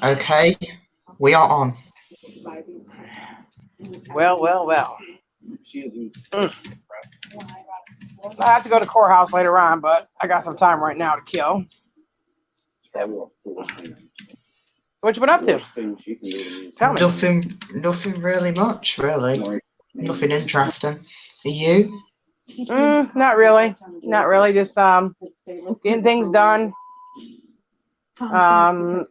Okay, we are on. Well. Mm. I have to go to courthouse later on, but I got some time right now to kill. What you been up to? Tell me. Nothing really much, really. Nothing interesting. Are you? Not really. Not really. Just getting things done. Um,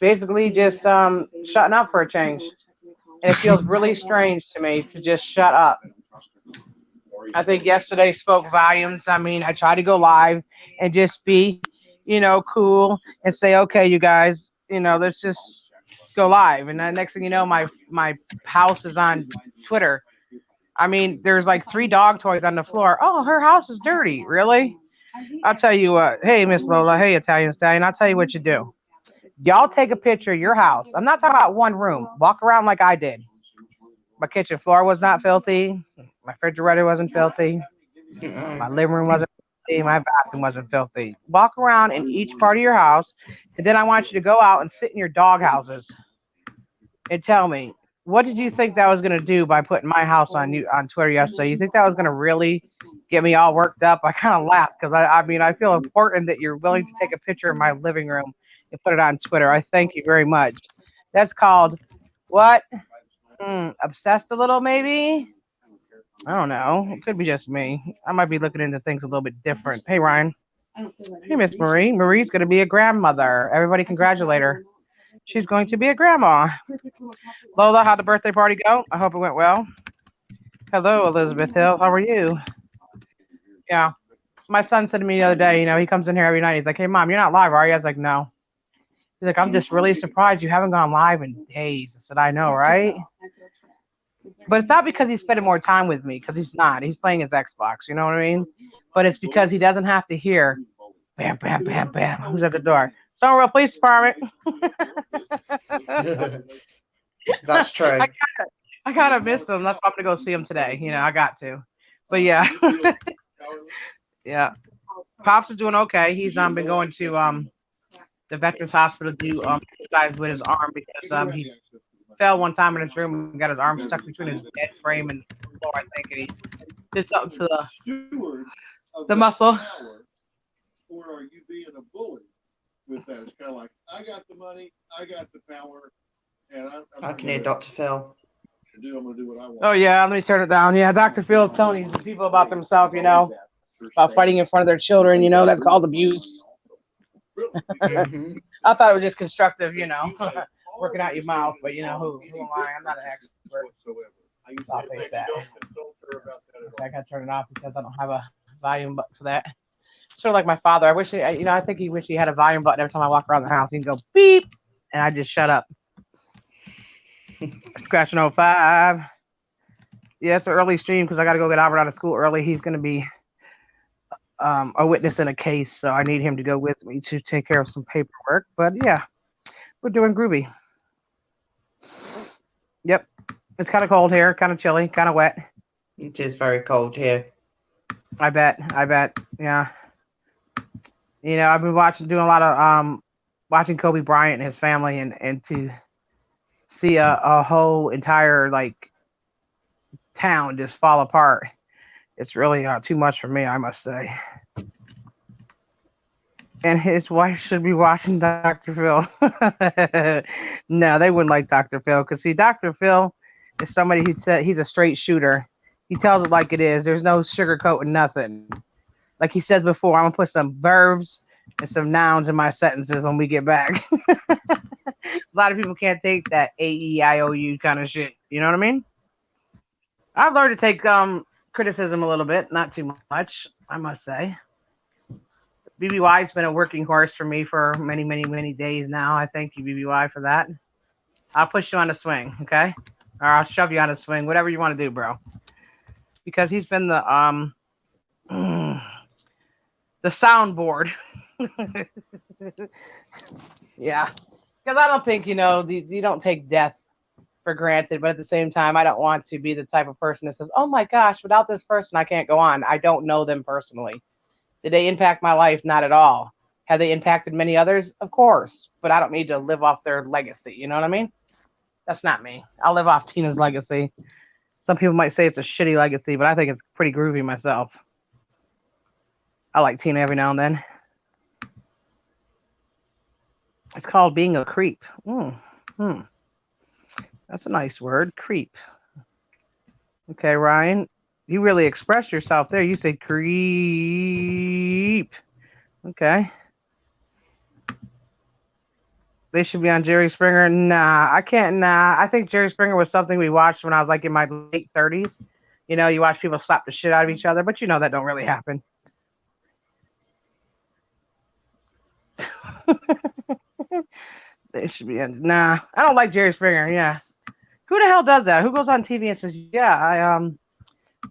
basically just shutting up for a change. And it feels really strange to me to just shut up. I think yesterday spoke volumes. I mean, I try to go live and just be, cool and say, okay, you guys, let's just go live. And the next thing you know, my house is on Twitter. I mean, there's like 3 dog toys on the floor. Oh, her house is dirty. Really? I'll tell you what. Hey, Miss Lola. Hey, Italian Stallion. I'll tell you what you do. Y'all take a picture of your house. I'm not talking about one room. Walk around like I did. My kitchen floor was not filthy. My refrigerator wasn't filthy. My living room wasn't filthy. My bathroom wasn't filthy. Walk around in each part of your house, and then I want you to go out and sit in your dog houses and tell me, what did you think that was going to do by putting my house on Twitter yesterday? You think that was going to really get me all worked up? I kind of laughed because I mean, I feel important that you're willing to take a picture of my living room and put it on Twitter. I thank you very much. That's called what? Obsessed a little, maybe? I don't know. It could be just me. I might be looking into things a little bit different. Hey, Ryan. Hey, Miss Marie. Marie's going to be a grandmother. Everybody congratulate her. She's going to be a grandma. Lola, how'd the birthday party go? I hope it went well. Hello, Elizabeth Hill. How are you? Yeah. My son said to me the other day, he comes in here every night. He's like, hey, Mom, you're not live, are you? I was like, no. He's like, I'm just really surprised you haven't gone live in days. I said, I know, right? But it's not because he's spending more time with me, because he's not. He's playing his Xbox, you know what I mean? But it's because he doesn't have to hear bam, bam, bam, bam. Who's at the door? Somerville Police Department. That's true. I gotta miss him. That's why I'm gonna go see him today. I got to. But yeah, yeah. Pops is doing okay. He's been going to the Veterans Hospital to do exercise with his arm because he fell one time in his room and got his arm stuck between his bed frame and the floor, I think, and he did something to the muscle. Or are you being a bully with that? It's kind of like, I got the money, I got the power, and I can hear Dr. Phil. I'm going to do what I want. Oh yeah, let me turn it down. Yeah, Dr. Phil's telling these people about themselves, about fighting in front of their children. That's called abuse. Mhm. I thought it was just constructive, working out your mouth, but who am I? I'm not an expert. So I'll face that. I got to turn it off because I don't have a volume button for that. Sort of like my father. I wish, I think he wished he had a volume button every time I walk around the house. He can go beep, and I just shut up. Scratching 05. Yeah, it's an early stream because I got to go get Albert out of school early. He's going to be a witness in a case, so I need him to go with me to take care of some paperwork. But yeah, we're doing groovy. Yep. It's kind of cold here, kind of chilly, kind of wet. It is very cold here. I bet. Yeah. I've been doing a lot of watching Kobe Bryant and his family, and to see a whole entire town just fall apart. It's really too much for me, I must say. And his wife should be watching Dr. Phil. No, they wouldn't like Dr. Phil because see, Dr. Phil is somebody who said he's a straight shooter. He tells it like it is. There's no sugarcoating nothing. Like he says before, I'm gonna put some verbs and some nouns in my sentences when we get back. A lot of people can't take that AEIOU kind of shit. You know what I mean? I've learned to take criticism a little bit, not too much, I must say. BBY's been a working horse for me for many, many, many days now. I thank you, BBY, for that. I'll push you on a swing, okay? Or I'll shove you on a swing, whatever you want to do, bro. Because he's been the soundboard. Yeah. Because I don't think, you don't take death for granted, but at the same time, I don't want to be the type of person that says, oh my gosh, without this person, I can't go on. I don't know them personally. Did they impact my life? Not at all. Have they impacted many others? Of course, but I don't need to live off their legacy. You know what I mean? That's not me. I'll live off Tina's legacy. Some people might say it's a shitty legacy, but I think it's pretty groovy myself. I like Tina every now and then. It's called being a creep. That's a nice word, creep. Okay, Ryan, you really expressed yourself there. You said creep. Okay. They should be on Jerry Springer. Nah, I can't. Nah, I think Jerry Springer was something we watched when I was like in my late 30s. You know, you watch people slap the shit out of each other, but you know that don't really happen. They should be in. Nah, I don't like Jerry Springer. Yeah, who the hell does that? Who goes on TV and says, "Yeah,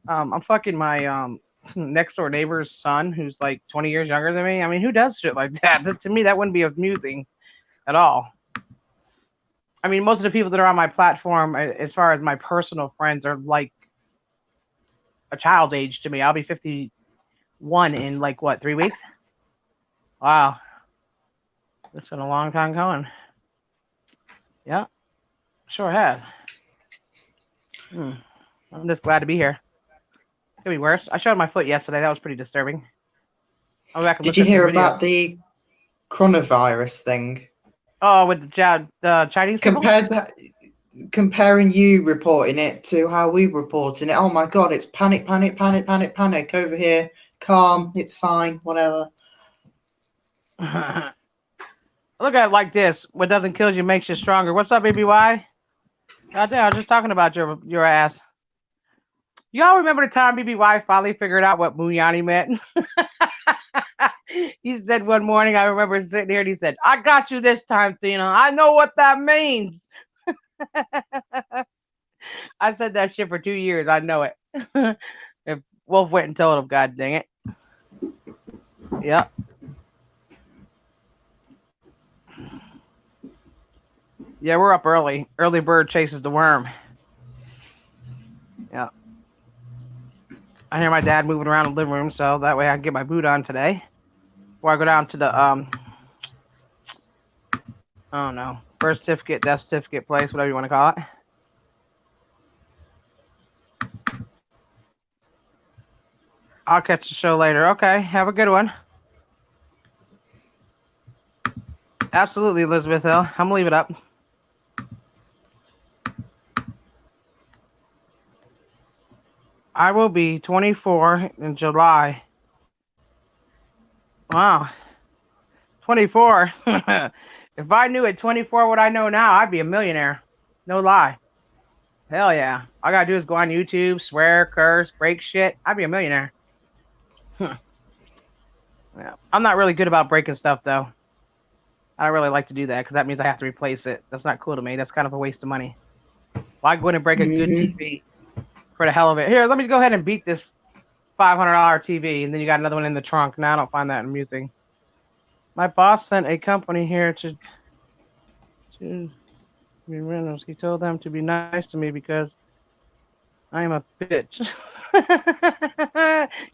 I'm fucking my next door neighbor's son, who's like 20 years younger than me." I mean, who does shit like that? To me, that wouldn't be amusing at all. I mean, most of the people that are on my platform, as far as my personal friends, are like a child's age to me. I'll be 51 in like what, 3 weeks? Wow, it's been a long time coming. Yeah, sure have. I'm just glad to be here. Could be worse. I showed my foot yesterday. That was pretty disturbing. I'll go back and Did you hear about the coronavirus thing? Oh, with the Chinese people? Comparing you reporting it to how we reporting it. Oh my God, it's panic over here. Calm, it's fine, whatever. Look at it like this. What doesn't kill you makes you stronger. What's up, BBY? God damn, I was just talking about your ass. Y'all remember the time BBY finally figured out what Munyani meant? He said one morning, I remember sitting here and he said, "I got you this time, Tina. I know what that means." I said that shit for 2 years. I know it. If Wolf went and told him, God dang it. Yep. Yeah, we're up early. Early bird chases the worm. Yeah. I hear my dad moving around the living room, so that way I can get my boot on today. Before I go down to the I don't know, birth certificate, death certificate place, whatever you want to call it. I'll catch the show later. Okay, have a good one. Absolutely, Elizabeth Hill. I'm gonna leave it up. I will be 24 in July. Wow. 24. If I knew at 24 what I know now, I'd be a millionaire. No lie. Hell yeah. All I gotta do is go on YouTube, swear, curse, break shit. I'd be a millionaire. Yeah. I'm not really good about breaking stuff, though. I don't really like to do that because that means I have to replace it. That's not cool to me. That's kind of a waste of money. Why go in and break a good TV for the hell of it? Here, let me go ahead and beat this $500 TV, and then you got another one in the trunk. Now I don't find that amusing. My boss sent a company here to rentals. He told them to be nice to me because I am a bitch.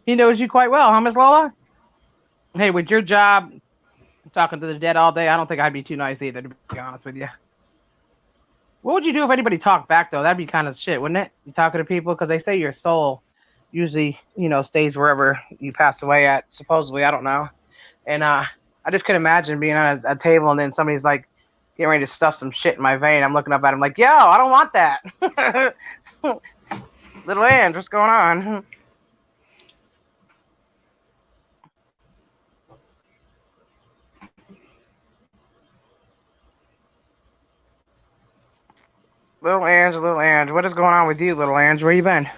He knows you quite well, huh, Miss Lola? Hey, with your job, talking to the dead all day, I don't think I'd be too nice either, to be honest with you. What would you do if anybody talked back, though? That'd be kind of shit, wouldn't it? You talking to people, because they say your soul usually, stays wherever you pass away at, supposedly. I don't know. And I just couldn't imagine being on a table and then somebody's like getting ready to stuff some shit in my vein. I'm looking up at him like, yo, I don't want that. Little Ange, what's going on? Little Ange, what is going on with you, little Ange? Where you been?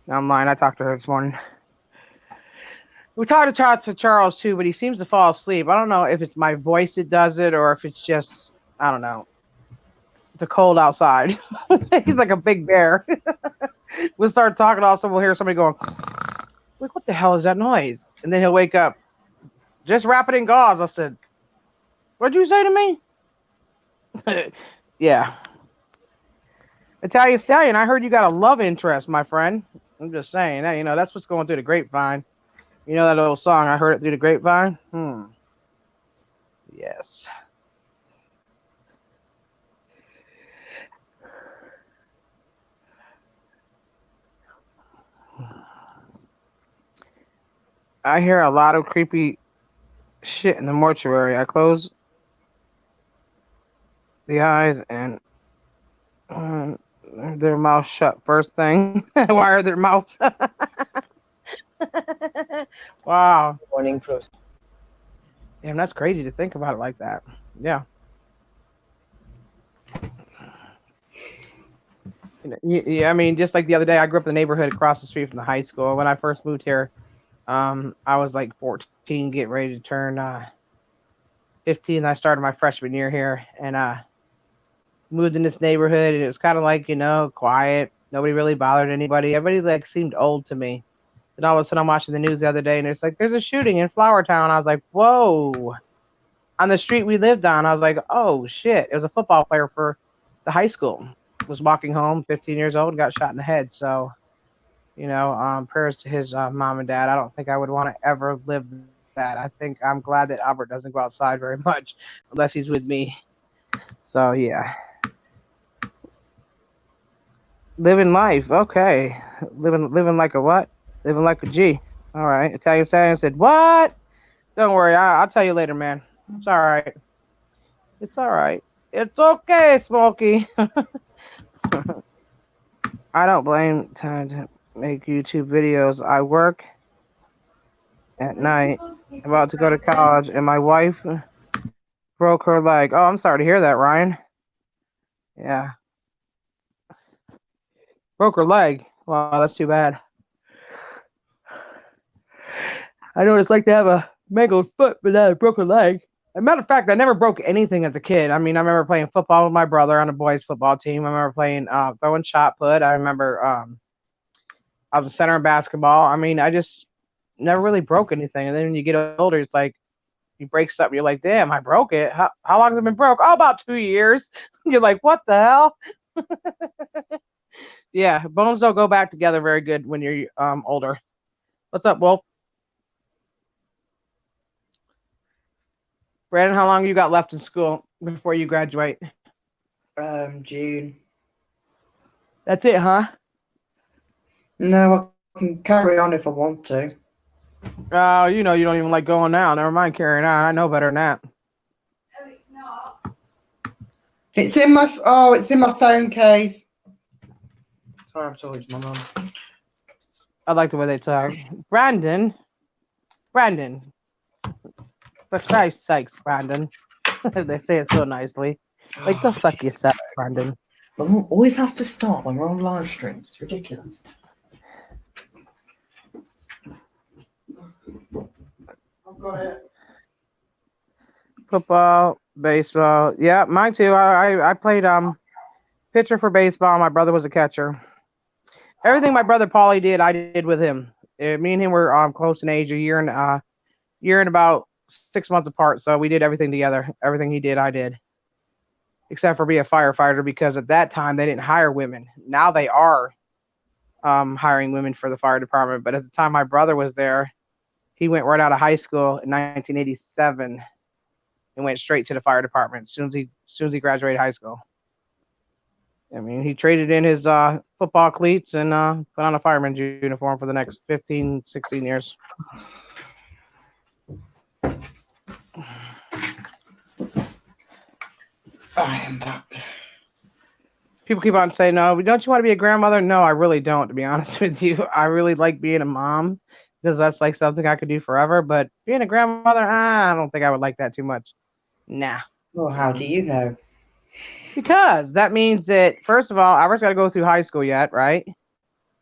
No, I'm lying. I talked to her this morning. We talked to Charles too, but he seems to fall asleep. I don't know if it's my voice that does it or if it's just, I don't know, the cold outside. He's like a big bear. We'll start talking, all of a sudden we'll hear somebody going, like, what the hell is that noise? And then he'll wake up. Just wrap it in gauze. I said, what'd you say to me? Yeah. Italian Stallion, I heard you got a love interest, my friend. I'm just saying that, that's what's going through the grapevine. You know that little song, I heard it through the grapevine? Yes. I hear a lot of creepy shit in the mortuary. I close the eyes and their mouth shut first thing. Why are their mouth? Wow. Morning process. Damn, that's crazy to think about it like that. Yeah. Yeah, I mean, just like the other day, I grew up in the neighborhood across the street from the high school. When I first moved here, I was like 14, getting ready to turn 15. I started my freshman year here, and moved in this neighborhood, and it was kind of like, quiet. Nobody really bothered anybody. Everybody like seemed old to me. And all of a sudden, I'm watching the news the other day, and it's like there's a shooting in Flower Town. I was like, whoa! On the street we lived on, I was like, oh shit! It was a football player for the high school. Was walking home, 15 years old, and got shot in the head. So, prayers to his mom and dad. I don't think I would want to ever live that. I think I'm glad that Albert doesn't go outside very much unless he's with me. So yeah. Living life, okay. Living like a what? Living like a G. All right. Italian Stallion said, "What? Don't worry, I'll tell you later, man. It's all right. It's all right. It's okay, Smokey." I don't blame time to make YouTube videos. I work at night, about to go to college, and my wife broke her leg. Oh, I'm sorry to hear that, Ryan. Yeah, broke her leg. Wow, that's too bad. I know what it's like to have a mangled foot, but I broke a leg. As a matter of fact, I never broke anything as a kid. I mean, I remember playing football with my brother on a boys' football team. I remember playing throwing shot put. I remember I was a center in basketball. I mean, I just never really broke anything. And then when you get older, it's like you break something. You're like, damn, I broke it. How long has it been broke? Oh, about 2 years. You're like, what the hell? Yeah, bones don't go back together very good when you're older. What's up, Wolf? Brandon, how long you got left in school before you graduate? June. That's it, huh? No, I can carry on if I want to. Oh, you don't even like going now. Never mind carrying on. I know better than that. It's in my phone case. Sorry, I'm talking to my mum. I like the way they talk. Brandon, for Christ's sakes, Brandon. They say it so nicely. Like, go fuck yourself, Brandon. My mum always has to start when we're on live stream. It's ridiculous. I've got it. Football, baseball. Yeah, mine too. I played pitcher for baseball. My brother was a catcher. Everything my brother Paulie did, I did with him. Me and him were close in age, a year and about 6 months apart. So we did everything together. Everything he did, I did. Except for be a firefighter, because at that time they didn't hire women. Now they are hiring women for the fire department. But at the time my brother was there, he went right out of high school in 1987 and went straight to the fire department as soon as he graduated high school. I mean, he traded in his football cleats and put on a fireman's uniform for the next 15, 16 years. I am back. People keep on saying, no, don't you want to be a grandmother? No, I really don't, to be honest with you. I really like being a mom because that's like something I could do forever. But being a grandmother, I don't think I would like that too much. Nah. Well, how do you know? Because that means that, first of all, Albert's got to go through high school yet, right?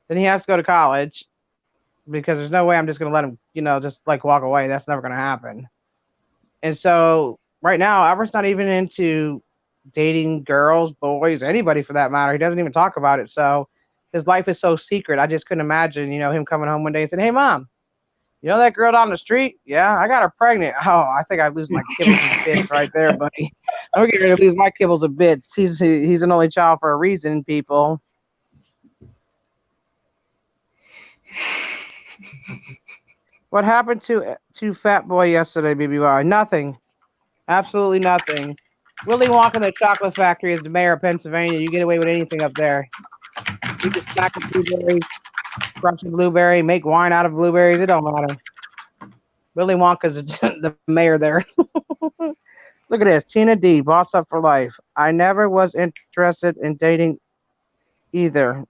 Then he has to go to college because there's no way I'm just going to let him, just like walk away. That's never going to happen. And so right now, Albert's not even into dating girls, boys, anybody for that matter. He doesn't even talk about it. So his life is so secret. I just couldn't imagine, him coming home one day and saying, "Hey, Mom, you know that girl down the street? Yeah, I got her pregnant." Oh, I think I'd lose my kibbles and bits right there, buddy. I'm getting ready to lose my kibbles and bits. He's an only child for a reason, people. What happened to Fat Boy yesterday, BBY? Nothing. Absolutely nothing. Willy Wonka and the Chocolate Factory is the mayor of Pennsylvania. You get away with anything up there. You can smack a blueberry, crush a blueberry, make wine out of blueberries. It don't matter. Willy Wonka's the mayor there. Look at this. Tina D, boss up for life. I never was interested in dating either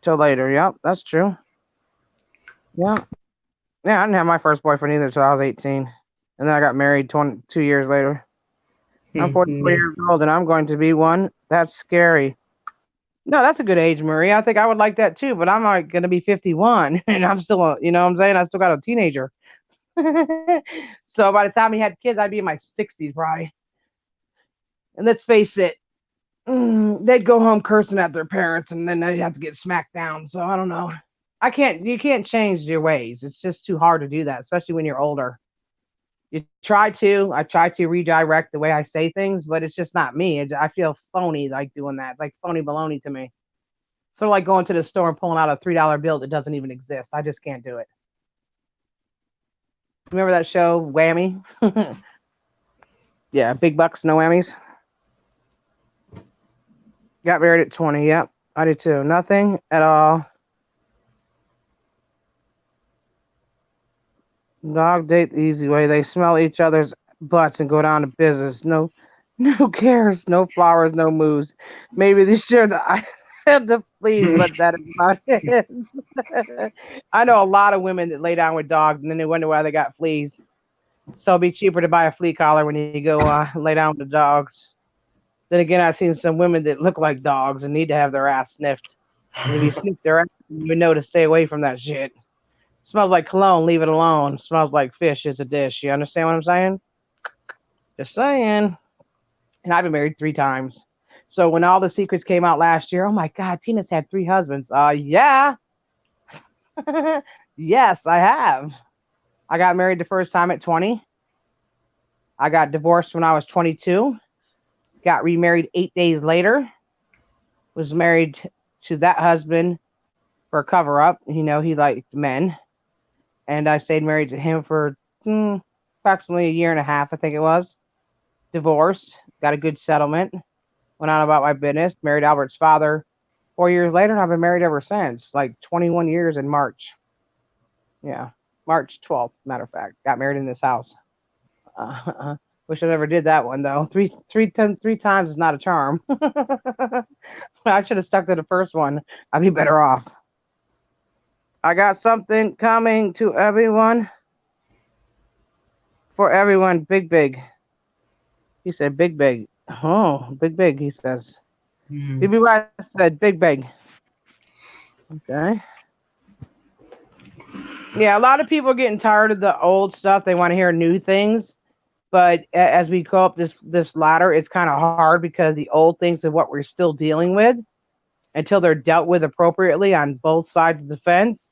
till later. Yep, that's true. Yeah. Yeah, I didn't have my first boyfriend either until I was 18. And then I got married 22 years later. I'm 44 Yeah. years old and I'm going to be one. That's scary. No, that's a good age, Marie. I think I would like that too, but I'm like going to be 51 and I'm still, you know what I'm saying? I still got a teenager. So by the time he had kids, I'd be in my 60s probably. And let's face it, they'd go home cursing at their parents and then they'd have to get smacked down. So I don't know. You can't change your ways. It's just too hard to do that, especially when you're older. I try to redirect the way I say things, but it's just not me. I feel phony like doing that. It's like phony baloney to me. Sort of like going to the store and pulling out a $3 bill that doesn't even exist. I just can't do it. Remember that show, Whammy? Yeah, big bucks, no whammies. Got married at 20. Yep, I did too. Nothing at all. Dog date the easy way. They smell each other's butts and go down to business. No, no cares. No flowers. No moves. Maybe they share the the fleas, but that is about it. I know a lot of women that lay down with dogs and then they wonder why they got fleas. So it'd be cheaper to buy a flea collar when you go lay down with the dogs. Then again, I've seen some women that look like dogs and need to have their ass sniffed. And if you sniff their ass, you would know to stay away from that shit. Smells like cologne, leave it alone. Smells like fish is a dish. You understand what I'm saying? Just saying. And I've been married 3 times. So when all the secrets came out last year, oh my God, Tina's had 3 husbands. Yeah. Yes, I have. I got married the first time at 20. I got divorced when I was 22. Got remarried 8 days later. Was married to that husband for a cover up. You know, he liked men. And I stayed married to him for approximately a year and a half, I think it was. Divorced, got a good settlement, went on about my business, married Albert's father 4 years later, and I've been married ever since, like 21 years in March. Yeah, March 12th, matter of fact. Got married in this house. Wish I never did that one, though. Three times is not a charm. I should have stuck to the first one. I'd be better off. I got something coming to everyone. For everyone, big. He said big. Oh, big, he says. BBY said big. Okay. Yeah, a lot of people are getting tired of the old stuff. They want to hear new things. But as we go up this ladder, it's kind of hard because the old things are what we're still dealing with until they're dealt with appropriately on both sides of the fence.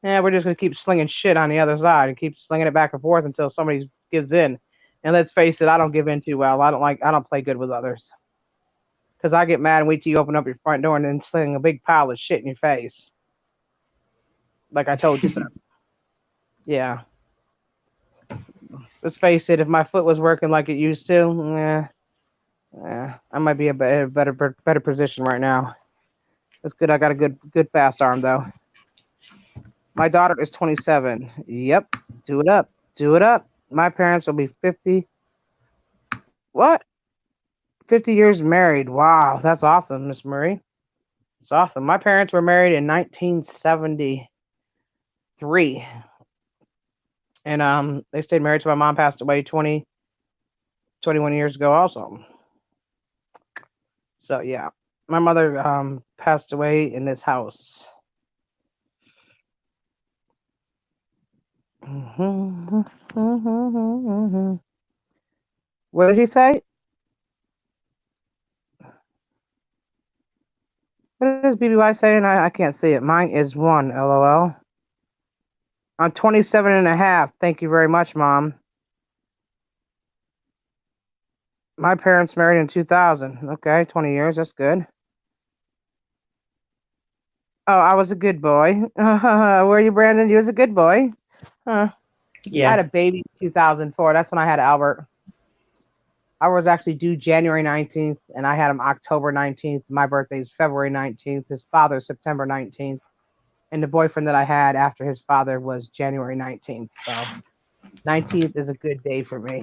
Yeah, we're just gonna keep slinging shit on the other side and keep slinging it back and forth until somebody gives in. And let's face it, I don't give in too well. I don't play good with others. Because I get mad and wait till you open up your front door and then sling a big pile of shit in your face. Like I told you so. Yeah. Let's face it, if my foot was working like it used to, I might be a better position right now. That's good. I got a good fast arm though. My daughter is 27. Yep. Do it up. My parents will be 50. What? 50 years married. Wow, that's awesome, Miss Murray. It's awesome. My parents were married in 1973. And they stayed married till my mom passed away 21 years ago also. So yeah. My mother passed away in this house. What did he say? What is BBY saying? I can't see it. Mine is 1, LOL. I'm 27 and a half. Thank you very much, Mom. My parents married in 2000. Okay, 20 years. That's good. Oh, I was a good boy. Were you, Brandon? You was a good boy. Huh. Yeah. I had a baby in 2004. That's when I had Albert. I was actually due January 19th, and I had him October 19th. My birthday is February 19th. His father's September 19th. And the boyfriend that I had after his father was January 19th. So 19th is a good day for me.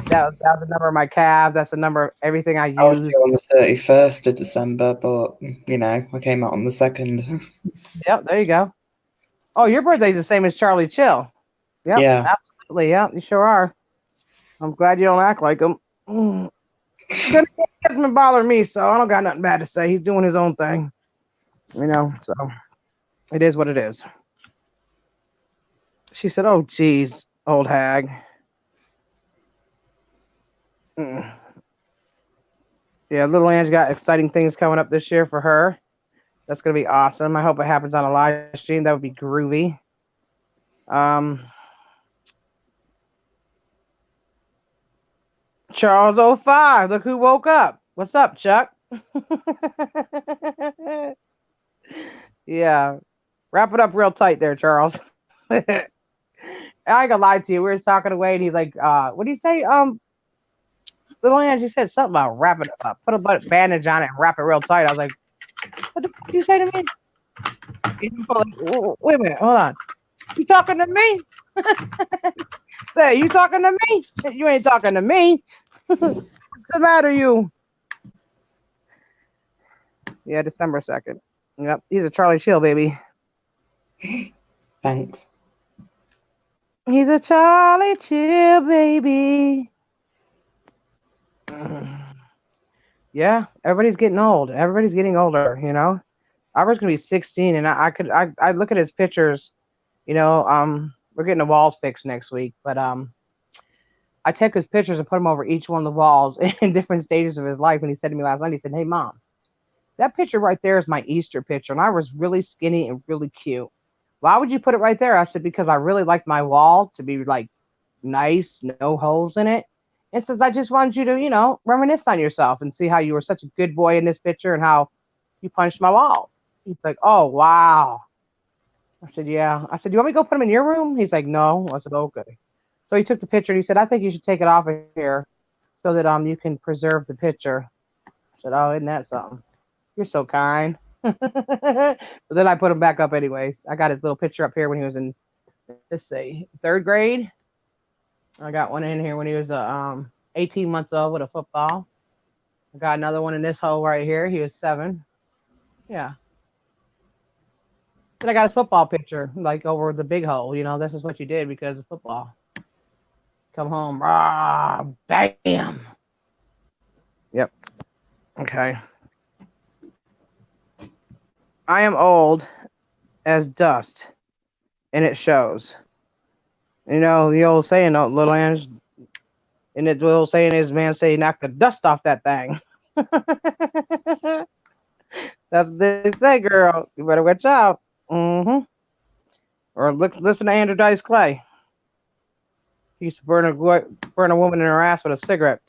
That was the number of my cab. That's the number of everything I I was used. due on the 31st of December, but I came out on the 2nd. Yep, there you go. Oh, your birthday's the same as Charlie Chill. Yep, Yeah. absolutely. Yep, you sure are. I'm glad you don't act like him. Then he doesn't bother me, so I don't got nothing bad to say. He's doing his own thing. So it is what it is. She said, "Oh, geez, old hag." Yeah, little Anne's got exciting things coming up this year for her. That's gonna be awesome. I hope it happens on a live stream. That would be groovy. Charles 05, look who woke up. What's up, Chuck? Yeah, wrap it up real tight there, Charles. I ain't gonna lie to you. We were talking away, and he's like, "What do you say?" Little Ange, he said something about wrap it up, put a bandage on it, and wrap it real tight. I was like, "What the fuck did you say to me?" Wait a minute, hold on. You talking to me? Say, you talking to me? You ain't talking to me. What's the matter, you? Yeah, December 2nd. Yep, he's a Charlie Chill, baby. Thanks. He's a Charlie Chill, baby. Yeah, everybody's getting old. Everybody's getting older, Aubrey's gonna be 16, and I look at his pictures, we're getting the walls fixed next week, but I take his pictures and put them over each one of the walls in different stages of his life. And he said to me last night, he said, "Hey, Mom, that picture right there is my Easter picture, and I was really skinny and really cute. Why would you put it right there?" I said, "Because I really like my wall to be like nice, no holes in it." And says, "I just wanted you to, reminisce on yourself and see how you were such a good boy in this picture and how you punched my wall." He's like, "Oh, wow." I said, "Yeah." I said, "You want me to go put them in your room?" He's like, "No." I said, "Okay." So he took the picture and he said, "I think you should take it off of here so that you can preserve the picture." I said, "Oh, isn't that something? You're so kind." But then I put him back up anyways. I got his little picture up here when he was in, let's see, 3rd grade. I got one in here when he was 18 months old with a football. I got another one in this hole right here. He was 7. Yeah. Then I got his football picture, like over the big hole. This is what you did because of football. Come home, rah, bam. Yep. Okay. I am old as dust, and it shows. The old saying, little Ange, and the old saying is, man, say, knock the dust off that thing. That's what they say, girl. You better watch out. Or listen to Andrew Dice Clay. He used to burn a woman in her ass with a cigarette.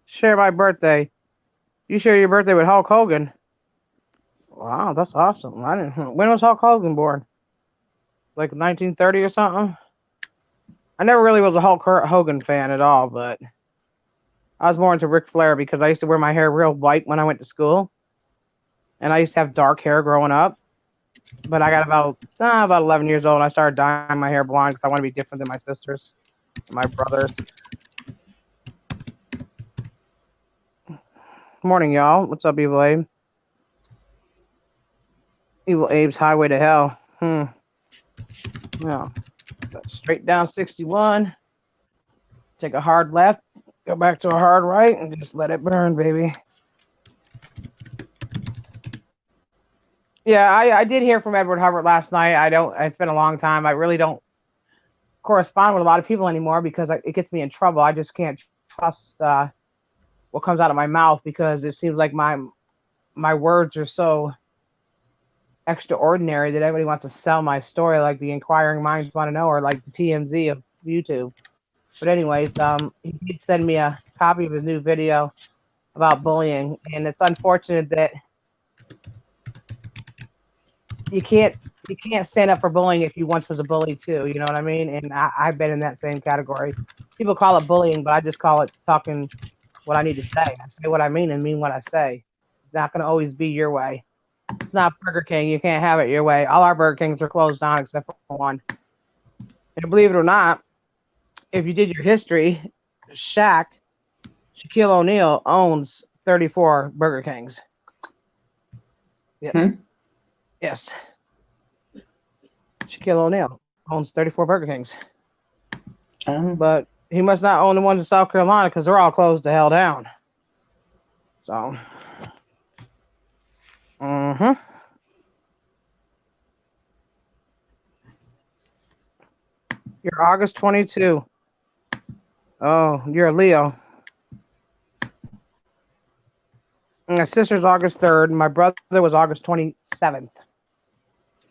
Share my birthday. You share your birthday with Hulk Hogan. Wow, that's awesome. When was Hulk Hogan born? Like 1930 or something? I never really was a Hulk Hogan fan at all, but I was more into Ric Flair because I used to wear my hair real white when I went to school. And I used to have dark hair growing up. But I got about 11 years old, and I started dyeing my hair blonde because I want to be different than my sisters and my brothers. Morning, y'all. What's up, Evil Abe? Evil Abe's Highway to Hell. Yeah. Straight down 61. Take a hard left. Go back to a hard right and just let it burn, baby. Yeah, I did hear from Edward Hubbard last night. It's been a long time. I really don't correspond with a lot of people anymore because it gets me in trouble. I just can't trust what comes out of my mouth because it seems like my words are so extraordinary that everybody wants to sell my story, like the inquiring minds want to know, or like the TMZ of YouTube. But anyways, he did send me a copy of his new video about bullying, and it's unfortunate that you can't stand up for bullying if you once was a bully too. You know what I mean? And I've been in that same category. People call it bullying, but I just call it talking what I need to say. I say what I mean and mean what I say. It's not going to always be your way. It's not Burger King. You can't have it your way. All our Burger Kings are closed down except for one. And believe it or not, if you did your history, Shaquille O'Neal owns 34 Burger Kings. Yes. Yes. Shaquille O'Neal owns 34 Burger Kings. But he must not own the ones in South Carolina because they're all closed the hell down. So. You're August 22. Oh, you're a Leo. My sister's August 3rd. My brother was August 27th.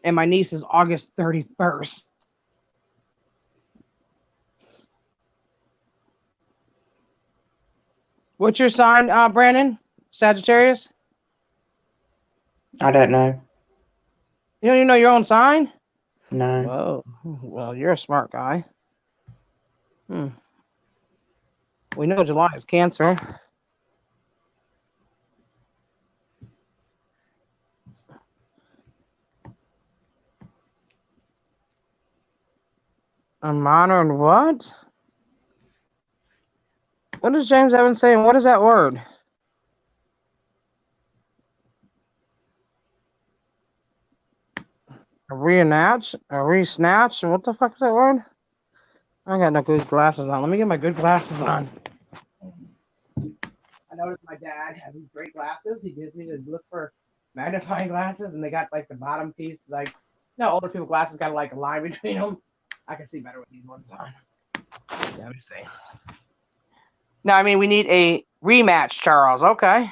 And my niece is August 31st. What's your sign, Brandon? Sagittarius? I don't know. You don't even know your own sign? No. Whoa. Well, you're a smart guy. We know July is Cancer. A modern what? What is James Evans saying? What is that word? A re-snatch? A re-snatch? What the fuck is that word? I got no good glasses on. Let me get my good glasses on. I noticed my dad has these great glasses. He gives me to look for magnifying glasses, and they got like the bottom piece, like, you know, older people glasses got like a line between them. I can see better with these ones on. Yeah, let me see. No, I mean, we need a rematch, Charles. Okay.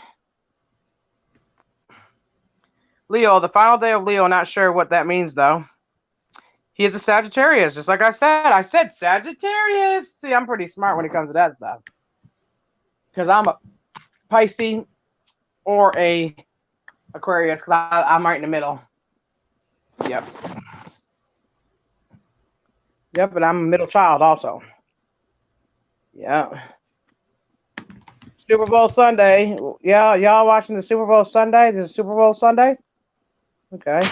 Leo, the final day of Leo. Not sure what that means, though. He is a Sagittarius, just like I said. I said Sagittarius. See, I'm pretty smart when it comes to that stuff. Because I'm a Pisces or a Aquarius, because I'm right in the middle. Yep. Yep, but I'm a middle child also. Yeah. Super Bowl Sunday. Yeah, y'all watching the Super Bowl Sunday? This is Super Bowl Sunday? Okay.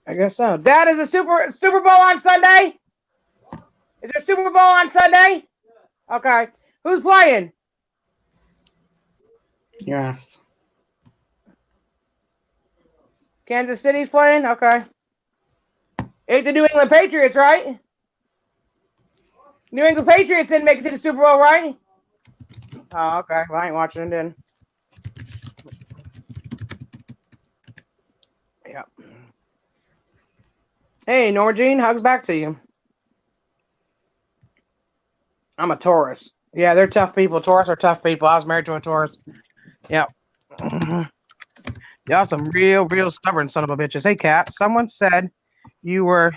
I guess so. Dad, is a Super Bowl on Sunday? Is there Super Bowl on Sunday? Okay. Who's playing? Your ass. Kansas City's playing? Okay. It's the New England Patriots, right? New England Patriots didn't make it to the Super Bowl, right? Oh, okay. Well, I ain't watching it then. Yep. Hey, Norma Jean, hugs back to you. I'm a Taurus. Yeah, they're tough people. Taurus are tough people. I was married to a Taurus. Yep. Y'all some real stubborn son of a bitches. Hey, Kat, someone said you were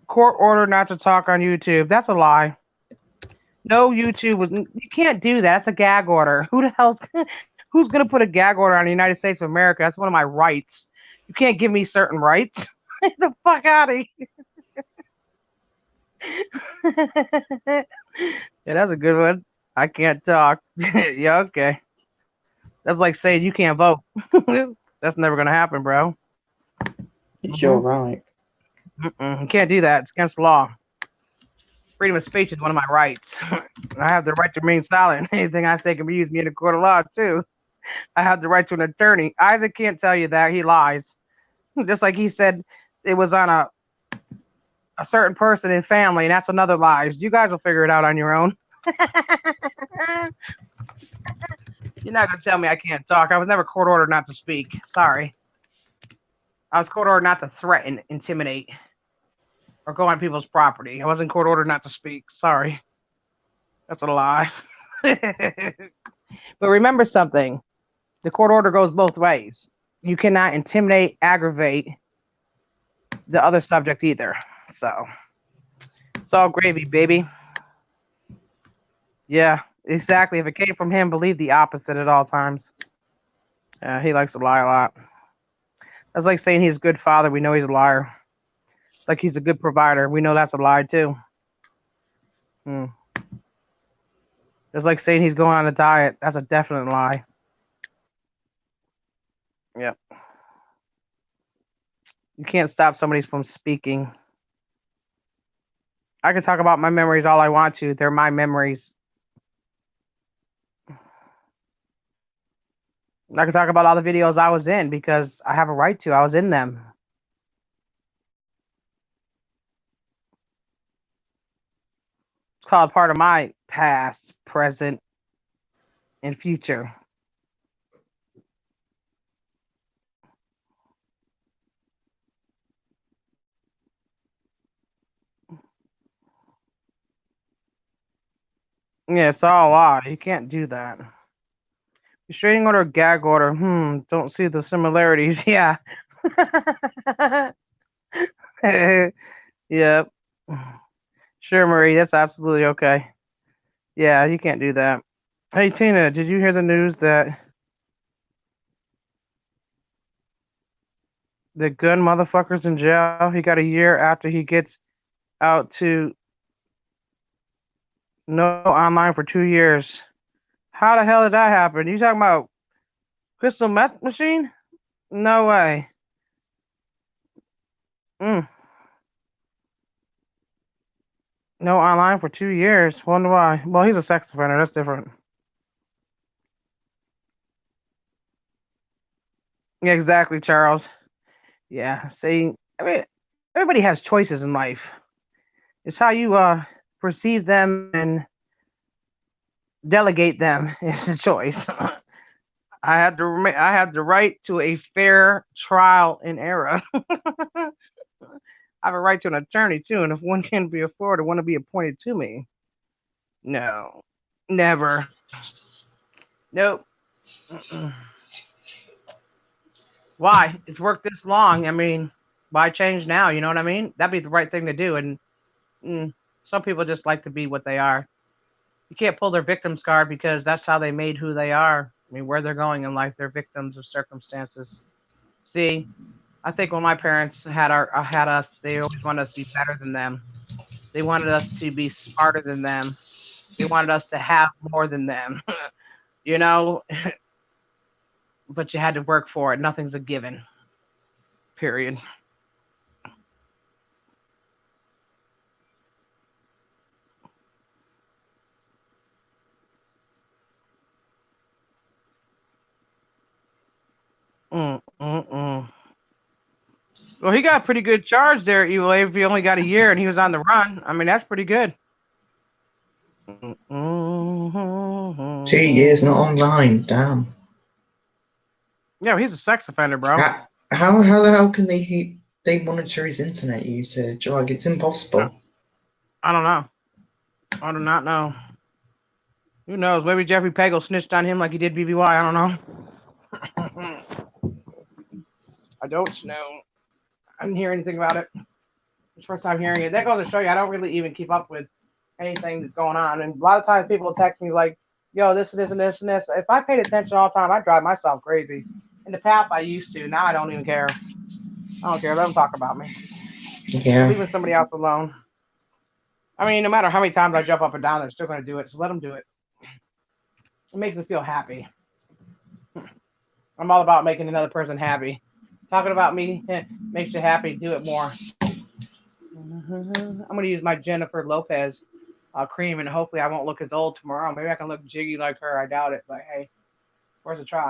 court ordered not to talk on YouTube. That's a lie. No, YouTube was. You can't do that. That's a gag order. Who the hell's who's gonna put a gag order on the United States of America? That's one of my rights. You can't give me certain rights. Get the fuck out of here. Yeah, that's a good one. I can't talk. Yeah, okay. That's like saying you can't vote. That's never gonna happen, bro. It's your right. You can't do that. It's against the law. Freedom of speech is one of my rights. I have the right to remain silent. Anything I say can be used me in a court of law, too. I have the right to an attorney. Isaac can't tell you that. He lies. Just like he said it was on a certain person in family, and that's another lie. You guys will figure it out on your own. You're not going to tell me I can't talk. I was never court ordered not to speak. Sorry. I was court ordered not to threaten, intimidate, or go on people's property. I wasn't court ordered not to speak. Sorry. That's a lie. But remember something. The court order goes both ways. You cannot intimidate, aggravate the other subject either. So, it's all gravy, baby. Yeah, exactly. If it came from him, believe the opposite at all times. Yeah, he likes to lie a lot. That's like saying he's a good father. We know he's a liar. Like he's a good provider. We know that's a lie too. Hmm. It's like saying he's going on a diet. That's a definite lie. Yep. You can't stop somebody from speaking. I can talk about my memories all I want to. They're my memories. I can talk about all the videos I was in because I have a right to. I was in them. It's called part of my past, present, and future. Yeah, it's all a lie. You can't do that. Restraining order, gag order. Don't see the similarities. Yeah. Yep. Sure, Marie. That's absolutely okay. Yeah, you can't do that. Hey, Tina, did you hear the news that the gun motherfucker's in jail? He got a year after he gets out to no online for 2 years. How the hell did that happen? You talking about crystal meth machine? No way. Mm. No online for 2 years. Wonder why. Well, he's a sex offender. That's different. Yeah, exactly, Charles. Yeah. See, I mean, everybody has choices in life. It's how you perceive them and delegate them is a choice. I had the right to a fair trial and error. I have a right to an attorney too, and if one can be afforded, one to be appointed to me. No, never. Nope. Mm-mm. Why? It's worked this long. I mean, why change now? You know what I mean? That'd be the right thing to do. And some people just like to be what they are. You can't pull their victim's card because that's how they made who they are. I mean, where they're going in life, they're victims of circumstances. See, I think when my parents had us, they always wanted us to be better than them. They wanted us to be smarter than them. They wanted us to have more than them. you know, but you had to work for it. Nothing's a given. Period. Mm. Well, he got a pretty good charge there, Evil Abe. He only got a year and he was on the run. I mean, that's pretty good. 2 years not online. Damn. Yeah, he's a sex offender, bro. How the hell can they monitor his internet usage? Like, it's impossible. I don't know. I do not know. Who knows? Maybe Jeffrey Pagel snitched on him like he did BBY. I don't know. I don't know. I didn't hear anything about it. It's the first time hearing it. That goes to show you I don't really even keep up with anything that's going on. And a lot of times people text me like, yo, this and this and this and this. If I paid attention all the time, I'd drive myself crazy. In the past, I used to. Now I don't even care. I don't care. Let them talk about me. Yeah. Leaving somebody else alone. I mean, no matter how many times I jump up and down, they're still going to do it. So let them do it. It makes me feel happy. I'm all about making another person happy. Talking about me makes you happy. Do it more. I'm going to use my Jennifer Lopez cream, and hopefully I won't look as old tomorrow. Maybe I can look jiggy like her. I doubt it, but hey, worth a try.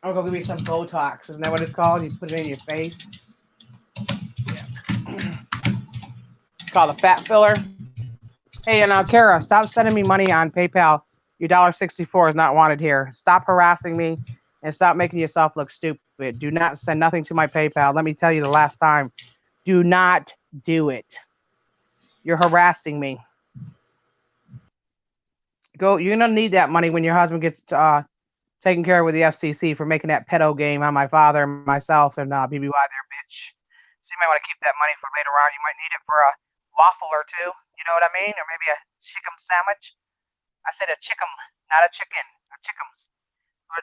I'm going to give me some Botox. Isn't that what it's called? You put it in your face. Yeah. It's called a fat filler. Hey, and Kara, stop sending me money on PayPal. Your $1.64 is not wanted here. Stop harassing me and stop making yourself look stupid. Do not send nothing to my PayPal. Let me tell you the last time. Do not do it. You're harassing me. Go. You're gonna need that money when your husband gets taken care of with the FCC for making that pedo game on my father and myself and BBY there, bitch. So you might want to keep that money for later on. You might need it for a waffle or two. You know what I mean? Or maybe a chicken sandwich. I said a chicken, not a chicken. A chicken. For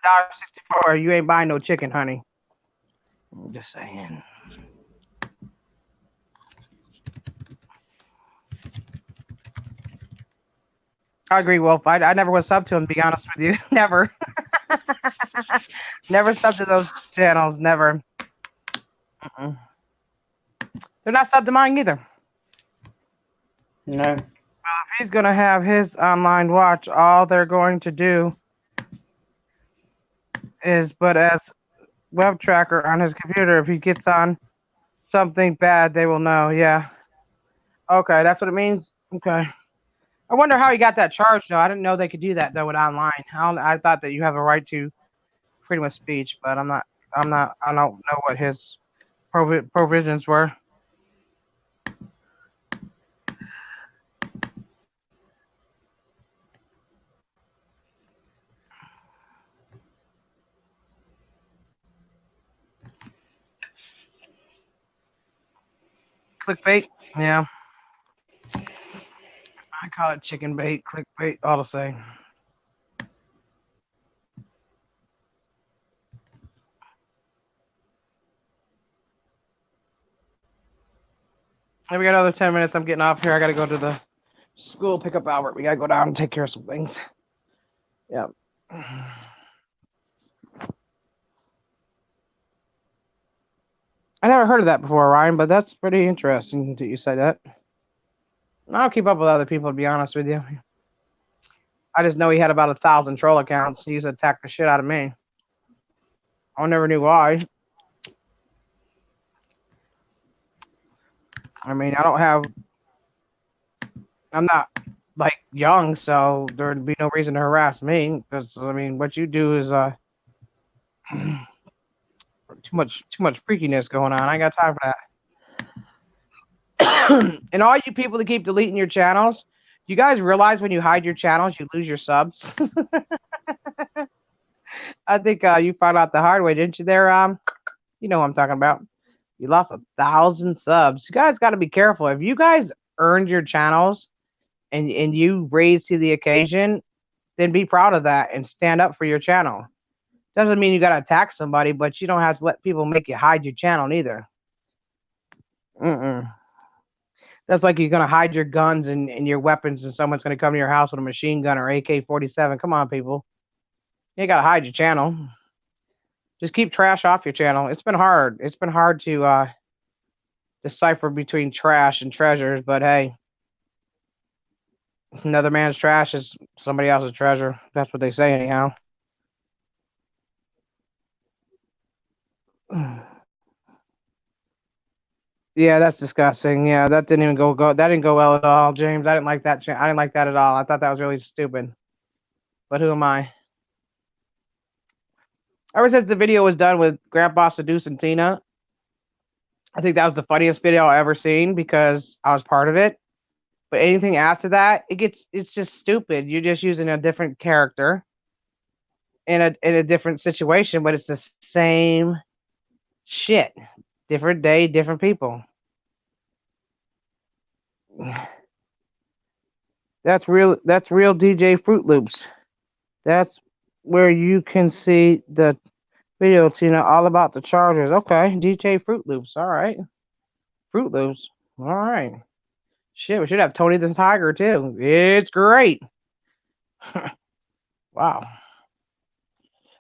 $1.64, you ain't buying no chicken, honey. I'm just saying. I agree, Wolf. I never was sub to him, to be honest with you. Never. Never sub to those channels. Never. They're not sub to mine either. No. Well, if he's going to have his online watch, all they're going to do is, but as web tracker on his computer, if he gets on something bad, they will know. Yeah. Okay, that's what it means? Okay. I wonder how he got that charge, though. I didn't know they could do that, though, with online. I thought that you have a right to freedom of speech, but I don't know what his provisions were. Clickbait? Yeah. I call it chicken bait, clickbait, all the same. Hey, we got another 10 minutes. I'm getting off here. I got to go to the school, pick up Albert. We got to go down and take care of some things. Yeah. I never heard of that before, Ryan, but that's pretty interesting that you said that. I don't keep up with other people, to be honest with you. I just know he had about 1,000 troll accounts. He used to attack the shit out of me. I never knew why. I mean, I'm not like young, so there'd be no reason to harass me. Because I mean, what you do is too much freakiness going on. I ain't got time for that. And all you people that keep deleting your channels, you guys realize when you hide your channels, you lose your subs? I think you found out the hard way, didn't you there? You know what I'm talking about. You lost 1,000 subs. You guys got to be careful. If you guys earned your channels and you raised to the occasion, then be proud of that and stand up for your channel. Doesn't mean you got to attack somebody, but you don't have to let people make you hide your channel either. That's like you're going to hide your guns and your weapons and someone's going to come to your house with a machine gun or AK-47. Come on, people. You got to hide your channel. Just keep trash off your channel. It's been hard. It's been hard to decipher between trash and treasures, but hey, another man's trash is somebody else's treasure. That's what they say anyhow. Yeah, that's disgusting. Yeah, that didn't even go. That didn't go well at all, James. I didn't like that. I didn't like that at all. I thought that was really stupid. But who am I? Ever since the video was done with Grandpa seducing Tina, I think that was the funniest video I've ever seen because I was part of it. But anything after that, it's just stupid. You're just using a different character in a different situation, but it's the same shit. Different day, different people. That's real DJ Fruit Loops. That's where you can see the video, Tina, all about the chargers. Okay, DJ Fruit Loops. All right. Fruit Loops. All right. Shit, we should have Tony the Tiger too. It's great. Wow.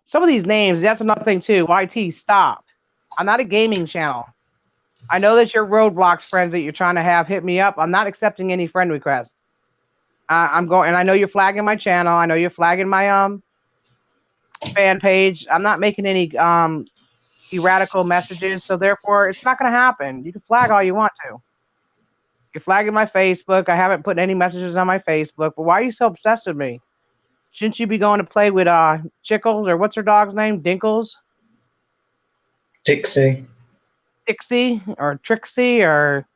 Some of these names, that's another thing too. YT, stop. I'm not a gaming channel. I know that your Roadblocks friends that you're trying to have hit me up. I'm not accepting any friend requests. I'm going, and I know you're flagging my channel. I know you're flagging my fan page. I'm not making any erratical messages, so therefore it's not going to happen. You can flag all you want to. You're flagging my Facebook. I haven't put any messages on my Facebook, but why are you so obsessed with me? Shouldn't you be going to play with Chickles, or what's her dog's name? Dinkles? Dixie, or Trixie, or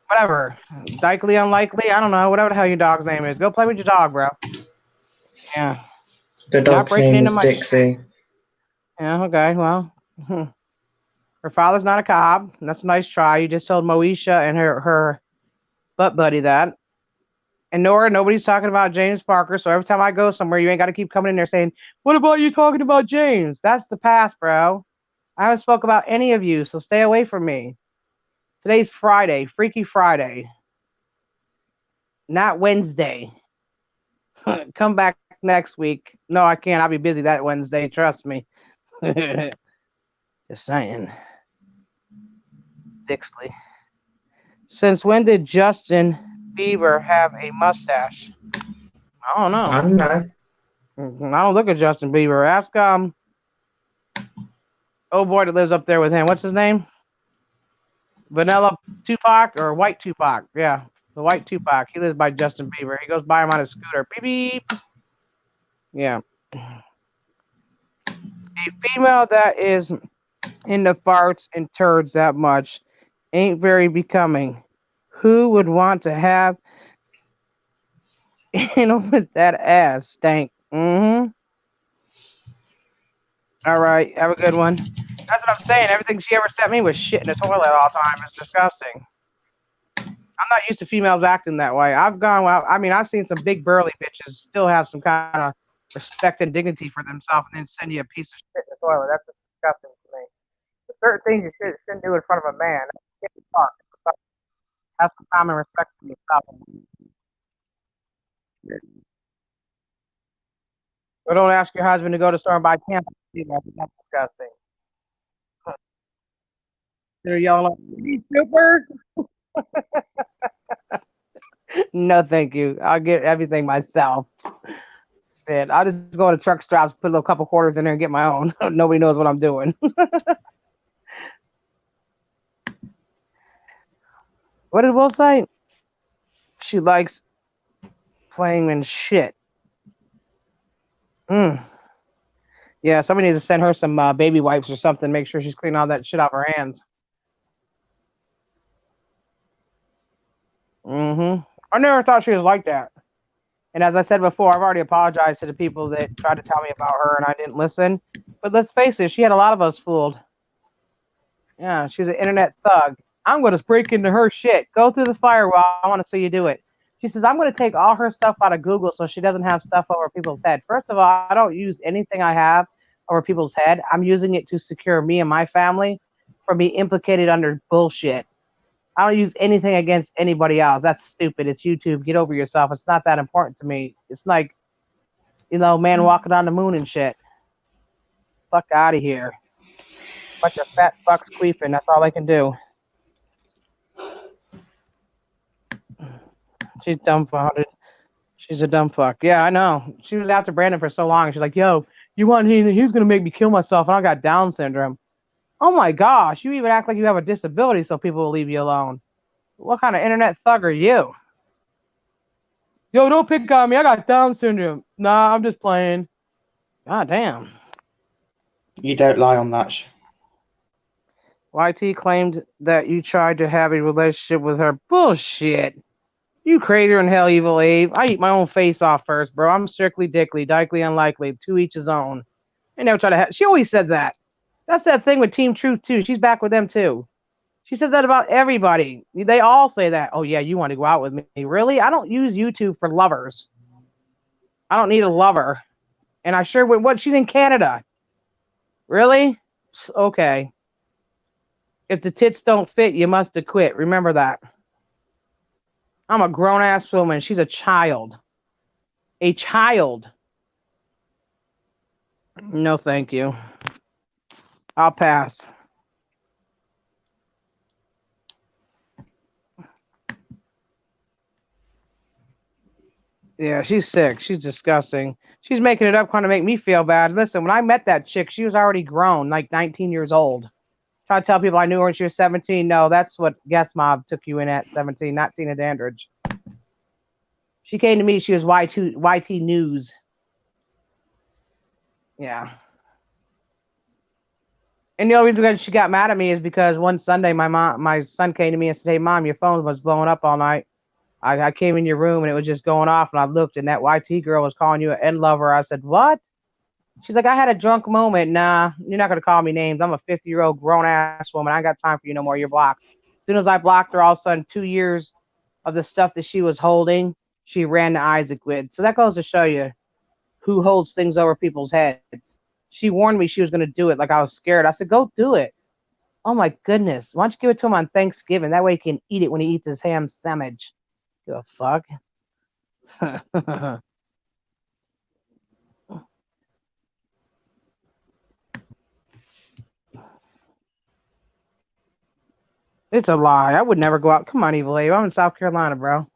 whatever. Likely, unlikely, I don't know. Whatever the hell your dog's name is. Go play with your dog, bro. Yeah. the dog's name is Dixie. Yeah, okay, well. Her Her father's not a cop. And that's a nice try. You just told Moesha and her butt buddy that. And Nora, nobody's talking about James Parker. So every time I go somewhere, you ain't got to keep coming in there saying, "What about you talking about James?" That's the past, bro. I haven't spoke about any of you, so stay away from me. Today's Friday, Freaky Friday, not Wednesday. Come back next week. No, I can't. I'll be busy that Wednesday. Trust me. Just saying. Dixley. Since when did Justin Bieber have a mustache? I don't know. I don't know. I don't look at Justin Bieber. Ask oh boy that lives up there with him. What's his name? Vanilla Tupac or White Tupac? Yeah, the White Tupac. He lives by Justin Bieber. He goes by him on his scooter. Beep beep. Yeah. A female that is into farts and turds that much ain't very becoming. Who would want to have with that ass stank? Mm-hmm. All right, have a good one. That's what I'm saying. Everything she ever sent me was shit in the toilet all the time. It's disgusting. I'm not used to females acting that way. I've seen some big burly bitches still have some kind of respect and dignity for themselves and then send you a piece of shit in the toilet. That's just disgusting to me. There's certain things you shouldn't do in front of a man. Have some common respect for yourself. Or don't ask your husband to go to the store and buy tampons. That's disgusting. They're yelling, "You super!" No, thank you. I'll get everything myself. Shit, I'll just go to truck stops, put a little couple quarters in there, and get my own. Nobody knows what I'm doing. What did Will say? She likes playing in shit. Yeah, somebody needs to send her some baby wipes or something. Make sure she's cleaning all that shit off her hands. I never thought she was like that. And as I said before, I've already apologized to the people that tried to tell me about her and I didn't listen. But let's face it, she had a lot of us fooled. Yeah, she's an internet thug. I'm going to break into her shit. Go through the firewall. I want to see you do it. She says, I'm going to take all her stuff out of Google so she doesn't have stuff over people's head. First of all, I don't use anything I have over people's head. I'm using it to secure me and my family from being implicated under bullshit. I don't use anything against anybody else. That's stupid. It's YouTube. Get over yourself. It's not that important to me. It's like, man walking on the moon and shit. Fuck out of here. Bunch of fat fucks queefing. That's all I can do. She's dumbfounded. She's a dumb fuck. Yeah, I know. She was after Brandon for so long. She's like, yo, he's going to make me kill myself and I got Down syndrome. Oh my gosh, you even act like you have a disability so people will leave you alone. What kind of internet thug are you? Yo, don't pick on me. I got Down syndrome. Nah, I'm just playing. God damn. You don't lie on that. YT claimed that you tried to have a relationship with her. Bullshit. You crazier than hell, Evil Abe. I eat my own face off first, bro. I'm strictly dickly, dykely unlikely. To each his own. I never try to have. She always said that. That's that thing with Team Truth, too. She's back with them, too. She says that about everybody. They all say that. Oh, yeah, you want to go out with me. Really? I don't use YouTube for lovers. I don't need a lover. And I sure would. What? She's in Canada. Really? Okay. If the tits don't fit, you must have quit. Remember that. I'm a grown-ass woman. She's a child. A child. No, thank you. I'll pass. Yeah, she's sick. She's disgusting. She's making it up trying to make me feel bad. Listen, when I met that chick, she was already grown, like 19 years old. Try to tell people I knew her when she was 17. No, that's what Guest Mob took you in at 17, not Tina Dandridge. She came to me. She was YT News. Yeah. And the only reason she got mad at me is because one Sunday my son came to me and said, "Hey, Mom, your phone was blowing up all night. I came in your room and it was just going off, and I looked and that YT girl was calling you an end lover." I said, "What?" She's like, I had a drunk moment. Nah, you're not gonna call me names. I'm a 50-year-old grown ass woman. I ain't got time for you no more. You're blocked. As soon as I blocked her, all of a sudden 2 years of the stuff that she was holding, she ran to Isaac with. So that goes to show you who holds things over people's heads. She warned me she was gonna do it. Like I was scared. I said, go do it. Oh my goodness. Why don't you give it to him on Thanksgiving? That way he can eat it when he eats his ham sandwich. Give a fuck. It's a lie. I would never go out. Come on, Evil Abe. I'm in South Carolina, bro.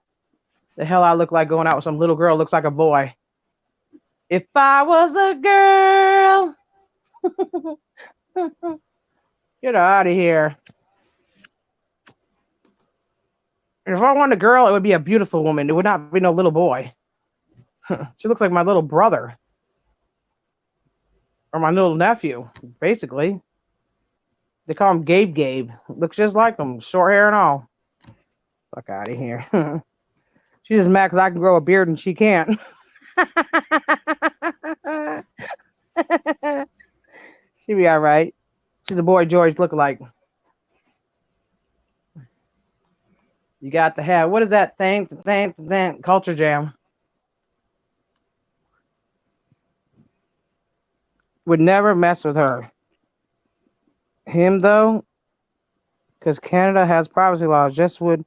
The hell I look like going out with some little girl looks like a boy. If I was a girl. Get out of here. If I wanted a girl, it would be a beautiful woman. It would not be no little boy. She looks like my little brother. Or my little nephew, basically. They call him Gabe. Looks just like him. Short hair and all. Fuck out of here. She's just mad because I can grow a beard and she can't. She'll be all right. She's a boy George lookalike. You got to have, what is that thing? Culture Jam. Would never mess with her. Him, though, because Canada has privacy laws, just would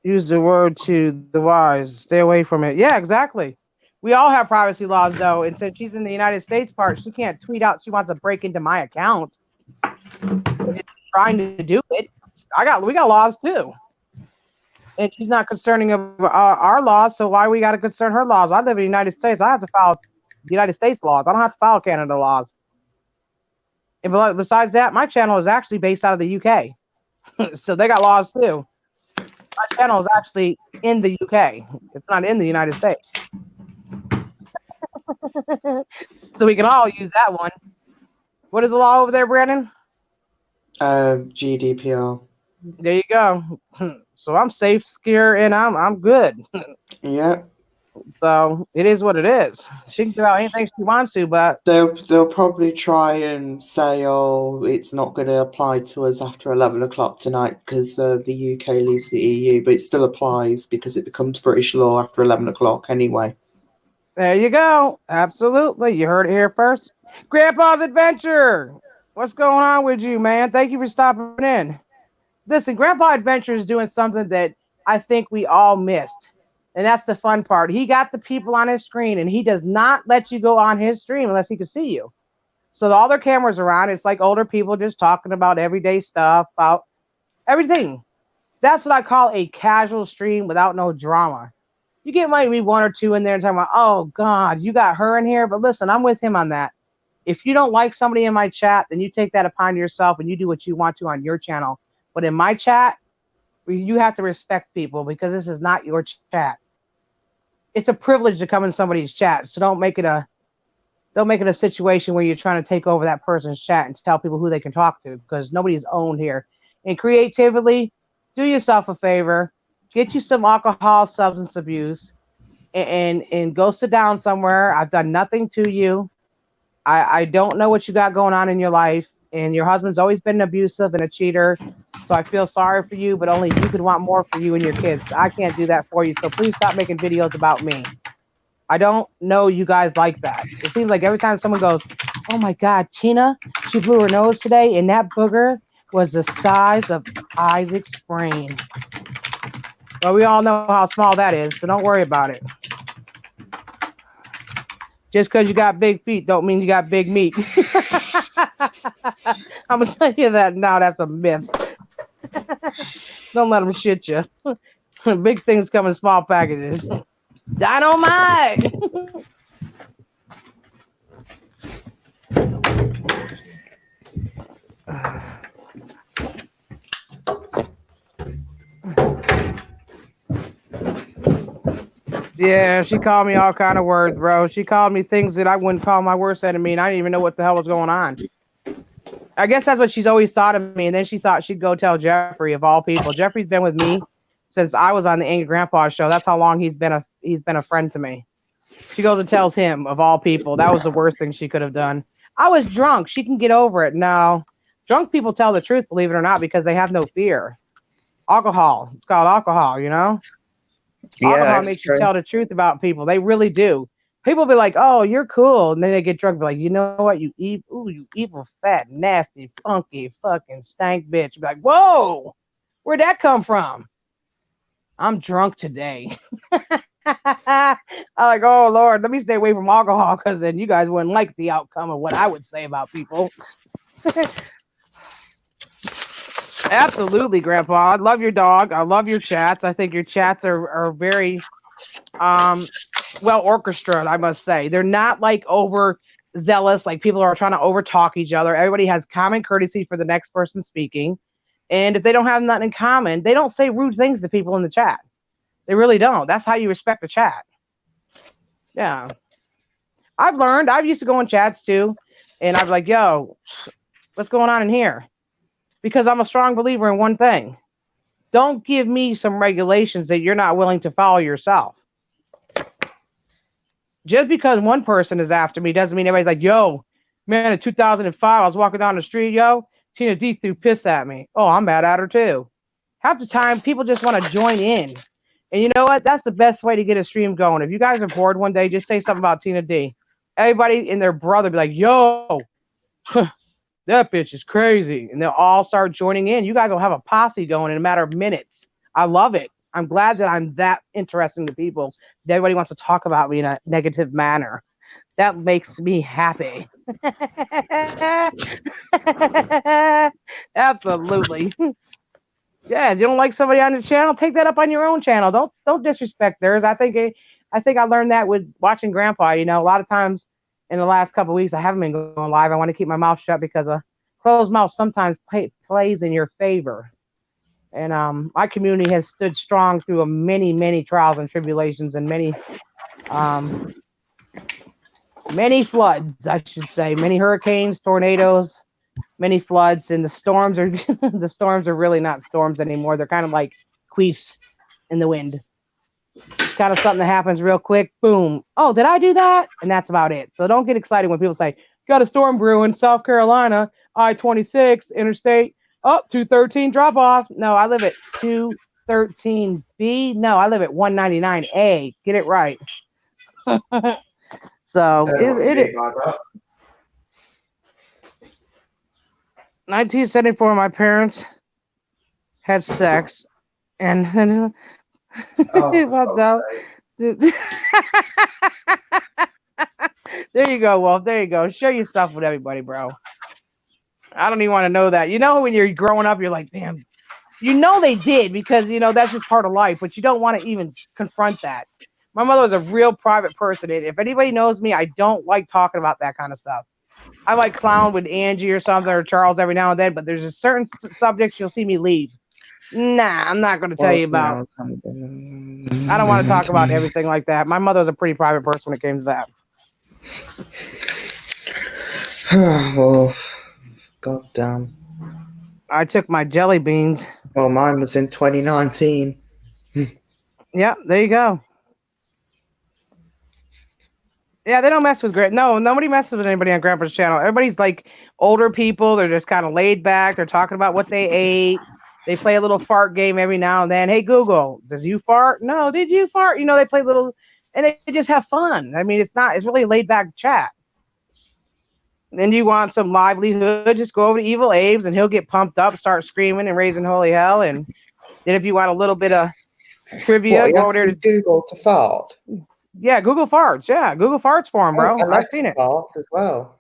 use the word to the wise. Stay away from it. Yeah, exactly. We all have privacy laws, though, and since she's in the United States part, she can't tweet out she wants to break into my account. She's trying to do it. We got laws, too. And she's not concerning of our laws, so why we got to concern her laws? I live in the United States. I have to follow the United States laws. I don't have to follow Canada laws. And besides that, my channel is actually based out of the UK. So they got laws, too. My channel is actually in the UK. It's not in the United States. So we can all use that one. What is the law over there, Brandon? GDPR. There you go. So I'm safe, secure, and I'm good. Yeah. So it is what it is. She can do out anything she wants to, but they'll probably try and say, "Oh, it's not going to apply to us after 11 o'clock tonight because the UK leaves the EU," but it still applies because it becomes British law after 11 o'clock anyway. There you go. Absolutely, you heard it here first. Grandpa's Adventure. What's going on with you, man? Thank you for stopping in. Listen, Grandpa Adventure is doing something that I think we all missed. And that's the fun part. He got the people on his screen, and he does not let you go on his stream unless he can see you. So all their cameras are on. It's like older people just talking about everyday stuff, about everything. That's what I call a casual stream without no drama. You get maybe one or two in there and talking about, oh, God, you got her in here. But listen, I'm with him on that. If you don't like somebody in my chat, then you take that upon yourself and you do what you want to on your channel. But in my chat, you have to respect people because this is not your chat. It's a privilege to come in somebody's chat. So don't make it a situation where you're trying to take over that person's chat and tell people who they can talk to because nobody's owned here. And creatively, do yourself a favor, get you some alcohol, substance abuse, and go sit down somewhere. I've done nothing to you. I don't know what you got going on in your life. And your husband's always been abusive and a cheater. So I feel sorry for you, but only you could want more for you and your kids. I can't do that for you. So please stop making videos about me. I don't know you guys like that. It seems like every time someone goes, oh my God, Tina, she blew her nose today, and that booger was the size of Isaac's brain. Well, we all know how small that is, so don't worry about it. Just because you got big feet don't mean you got big meat. I'm going to tell you that now. That's a myth. Don't let them shit you. Big things come in small packages. Dynamite! Yeah, she called me all kind of words, bro. She called me things that I wouldn't call my worst enemy, and I didn't even know what the hell was going on. I guess that's what she's always thought of me, and then she thought she'd go tell Jeffrey, of all people. Jeffrey's been with me since I was on the Angry Grandpa show. That's how long he's been a friend to me. She goes and tells him, of all people. That was the worst thing she could have done. I was drunk. She can get over it. No. Drunk people tell the truth, believe it or not, because they have no fear. Alcohol. It's called alcohol, you know? Yeah, Alcohol it's makes you true. tell the truth about people. They really do. People be like, "Oh, you're cool," and then they get drunk. Be like, "You know what? You evil, fat, nasty, funky, fucking stank bitch." Be like, "Whoa, where'd that come from?" I'm drunk today. I'm like, "Oh Lord, let me stay away from alcohol, because then you guys wouldn't like the outcome of what I would say about people." Absolutely, Grandpa. I love your dog. I love your chats. I think your chats are very well orchestrated, I must say. They're not like over zealous, like people are trying to over talk each other. Everybody has common courtesy for the next person speaking. And if they don't have nothing in common, they don't say rude things to people in the chat. They really don't. That's how you respect the chat. Yeah. I've learned. I've used to go in chats too, and I'm like, yo, what's going on in here? Because I'm a strong believer in one thing. Don't give me some regulations that you're not willing to follow yourself. Just because one person is after me doesn't mean everybody's like, yo, man, in 2005, I was walking down the street, yo, Tina D threw piss at me. Oh, I'm mad at her too. Half the time, people just want to join in. And you know what? That's the best way to get a stream going. If you guys are bored one day, just say something about Tina D. Everybody and their brother be like, yo, that bitch is crazy. And they'll all start joining in. You guys will have a posse going in a matter of minutes. I love it. I'm glad that I'm that interesting to people. That everybody wants to talk about me in a negative manner. That makes me happy. Absolutely. Yeah, if you don't like somebody on the channel, take that up on your own channel. Don't disrespect theirs. I think I learned that with watching Grandpa. You know, a lot of times in the last couple of weeks, I haven't been going live. I want to keep my mouth shut because a closed mouth sometimes plays in your favor. And my community has stood strong through many trials and tribulations and um, many floods, I should say, many hurricanes, tornadoes, many floods, and the storms are the storms are really not storms anymore. They're kind of like queefs in the wind. It's kind of something that happens real quick. Boom. Oh, did I do that? And that's about it. So don't get excited when people say, got a storm brewing, South Carolina, I-26, interstate, 213 drop off. No, I live at 213B. No, I live at 199A. Get it right. So it 1974, my parents had sex, and out. There you go, Wolf. There you go. Share yourself with everybody, bro. I don't even want to know that. You know, when you're growing up, you're like, damn. You know they did, because you know that's just part of life, but you don't want to even confront that. My mother was a real private person. And if anybody knows me, I don't like talking about that kind of stuff. I might clown with Angie or something, or Charles every now and then, but there's a certain subjects you'll see me leave. Nah, I'm not going to tell you about. I don't want to talk about everything like that. My mother was a pretty private person when it came to that. Well, god damn. I took my jelly beans. Well, mine was in 2019. Yeah, there you go. Yeah, they don't mess with No, nobody messes with anybody on Grandpa's channel. Everybody's like older people. They're just kind of laid back. They're talking about what they ate. They play a little fart game every now and then. Hey, Google, does you fart? No, did you fart? You know, they play little, and they just have fun. I mean, it's really a laid back chat. Then you want some livelihood, just go over to Evil Abe's and he'll get pumped up, start screaming and raising holy hell. And then if you want a little bit of trivia, go over there to Google to fart. Yeah, Google farts. Yeah, Google farts for him, bro. I've seen it. Farts as well.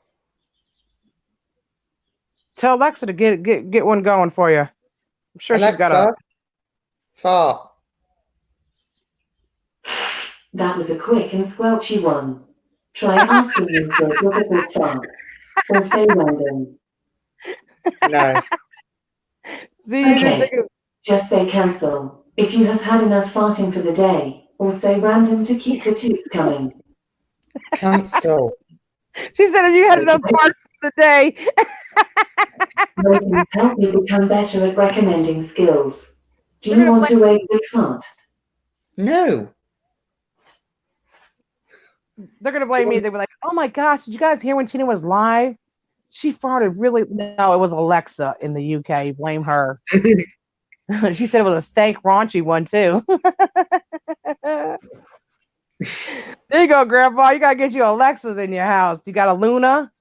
Tell Alexa to get one going for you. I'm sure Alexa, she's got a fart. That was a quick and squelchy one. Try asking me for a difficult fart. Or say random. No. See, okay. Just say cancel. If you have had enough farting for the day, or say random to keep the toots coming. Cancel. She said if you had enough farts for the day. Ratings help me become better at recommending skills. Do you want to wait big fart? No. They're gonna blame me. They were like, "Oh my gosh, did you guys hear when Tina was live? She farted really." No, it was Alexa in the UK. Blame her. She said it was a stank, raunchy one too. There you go, Grandpa. You gotta get you Alexas in your house. You got a Luna?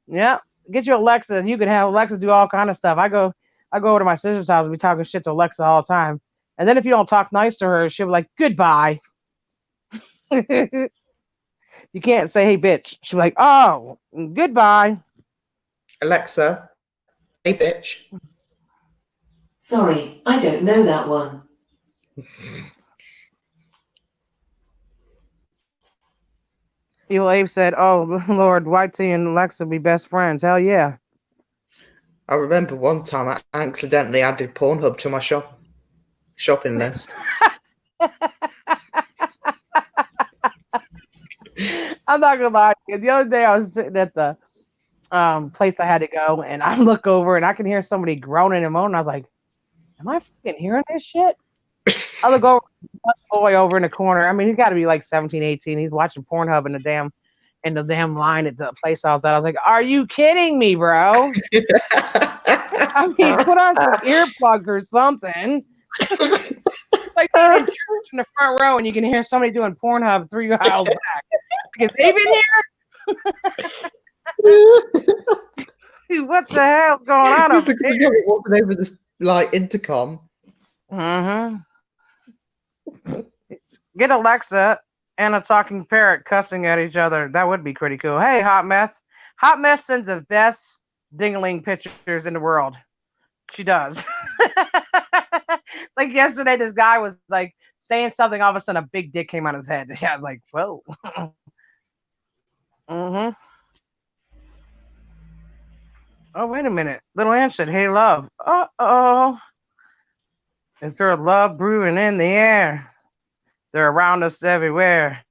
Yeah. Get you Alexa. You can have Alexa do all kind of stuff. I go over to my sister's house and be talking shit to Alexa all the time. And then if you don't talk nice to her, she'll be like, "Goodbye." You can't say, "Hey, bitch." She'll be like, "Oh, goodbye." Alexa, hey, bitch. Sorry, I don't know that one. Evil Abe said, "Oh, Lord, White Tea and Alexa be best friends. Hell yeah." I remember one time I accidentally added Pornhub to my shopping list. I'm not gonna lie to you. The other day I was sitting at the place I had to go, and I look over and I can hear somebody groaning and moaning. I was like, "Am I fucking hearing this shit?" I look over, boy over in the corner. I mean, he's got to be like 17, 18. He's watching Pornhub in the damn line at the place I was at. I was like, "Are you kidding me, bro?" I mean, put on some earplugs or something. Like you're in church in the front row and you can hear somebody doing Pornhub 3 miles back. Like, is Abe in here? What the hell's going on up there? It wasn't over the intercom. Mm-hmm. Get Alexa and a talking parrot cussing at each other. That would be pretty cool. Hey, Hot Mess. Hot Mess sends the best dingling pictures in the world. She does. Like yesterday, this guy was like saying something. All of a sudden, a big dick came on his head. I was like, whoa. Mm-hmm. Oh, wait a minute. Little Ann said, "Hey, love." Uh-oh. Is there a love brewing in the air? They're around us everywhere.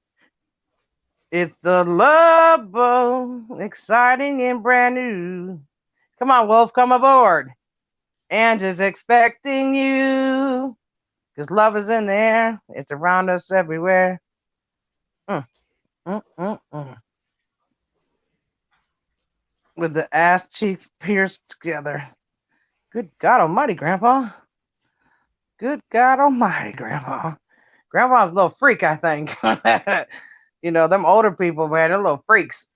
It's the Love Boat, exciting and brand new. Come on, Wolf, come aboard. Angie's expecting you. Because love is in the air. It's around us everywhere. With the ass cheeks pierced together. Good God almighty, Grandpa. Good God almighty, Grandpa. Grandpa's a little freak, I think. You know, them older people, man, they're little freaks.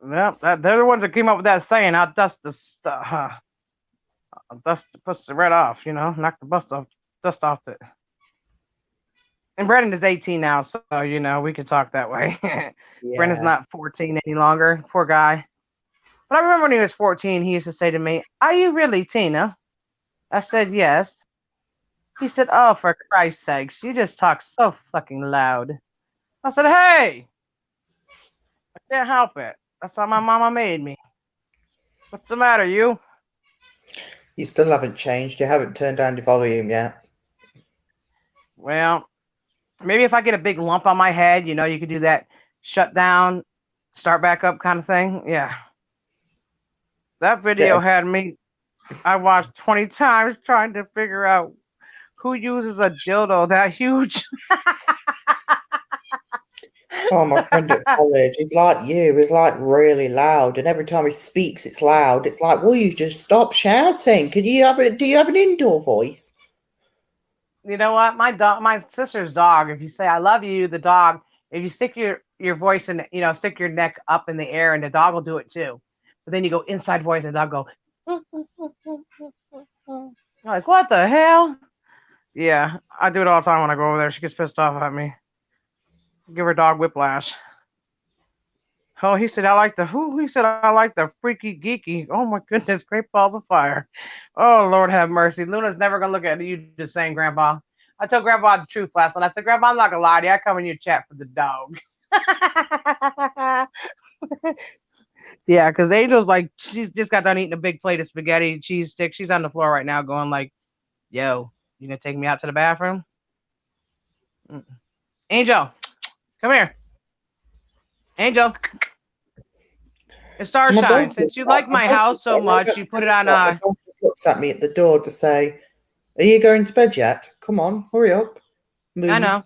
Yep, they're the ones that came up with that saying, "I'll dust the I'll dust the pussy right off," you know, knock the dust off it. And Brendan is 18 now, so you know we can talk that way. Yeah. Brendan's not 14 any longer. Poor guy. But I remember when he was 14, he used to say to me, "Are you really Tina?" I said, "Yes." He said, "Oh, for Christ's sakes, you just talk so fucking loud." I said, "Hey, I can't help it. That's how my mama made me. What's the matter, you?" You still haven't changed. You haven't turned down the volume yet. Well, maybe if I get a big lump on my head, you know, you could do that shut down, start back up kind of thing. Yeah. That video had me, I watched 20 times trying to figure out who uses a dildo that huge. Oh, my friend at college, he's like you. He's like really loud, and every time he speaks, it's loud. It's like, will you just stop shouting? Do you have an indoor voice? You know what? My sister's dog. If you say "I love you," the dog. If you stick your voice in, you know, stick your neck up in the air, and the dog will do it too. But then you go inside voice, and the dog go. I'm like, what the hell? Yeah, I do it all the time when I go over there. She gets pissed off at me. Give her dog whiplash. Oh, he said, "I like the who?" He said, "I like the freaky geeky." Oh my goodness, great balls of fire. Oh, Lord have mercy. Luna's never gonna look at you the same, Grandpa. I told Grandpa the truth last night. I said, "Grandpa, I'm not gonna lie to you. I come in your chat for the dog." Yeah, because Angel's like, she's just got done eating a big plate of spaghetti and cheese sticks. She's on the floor right now going like, "Yo, you gonna take me out to the bathroom?" Angel, come here. Angel. It's Starshine. Since you like my house so much, you put it on. My dog just looks at me at the door to say, "Are you going to bed yet? Come on, hurry up. Move." I know.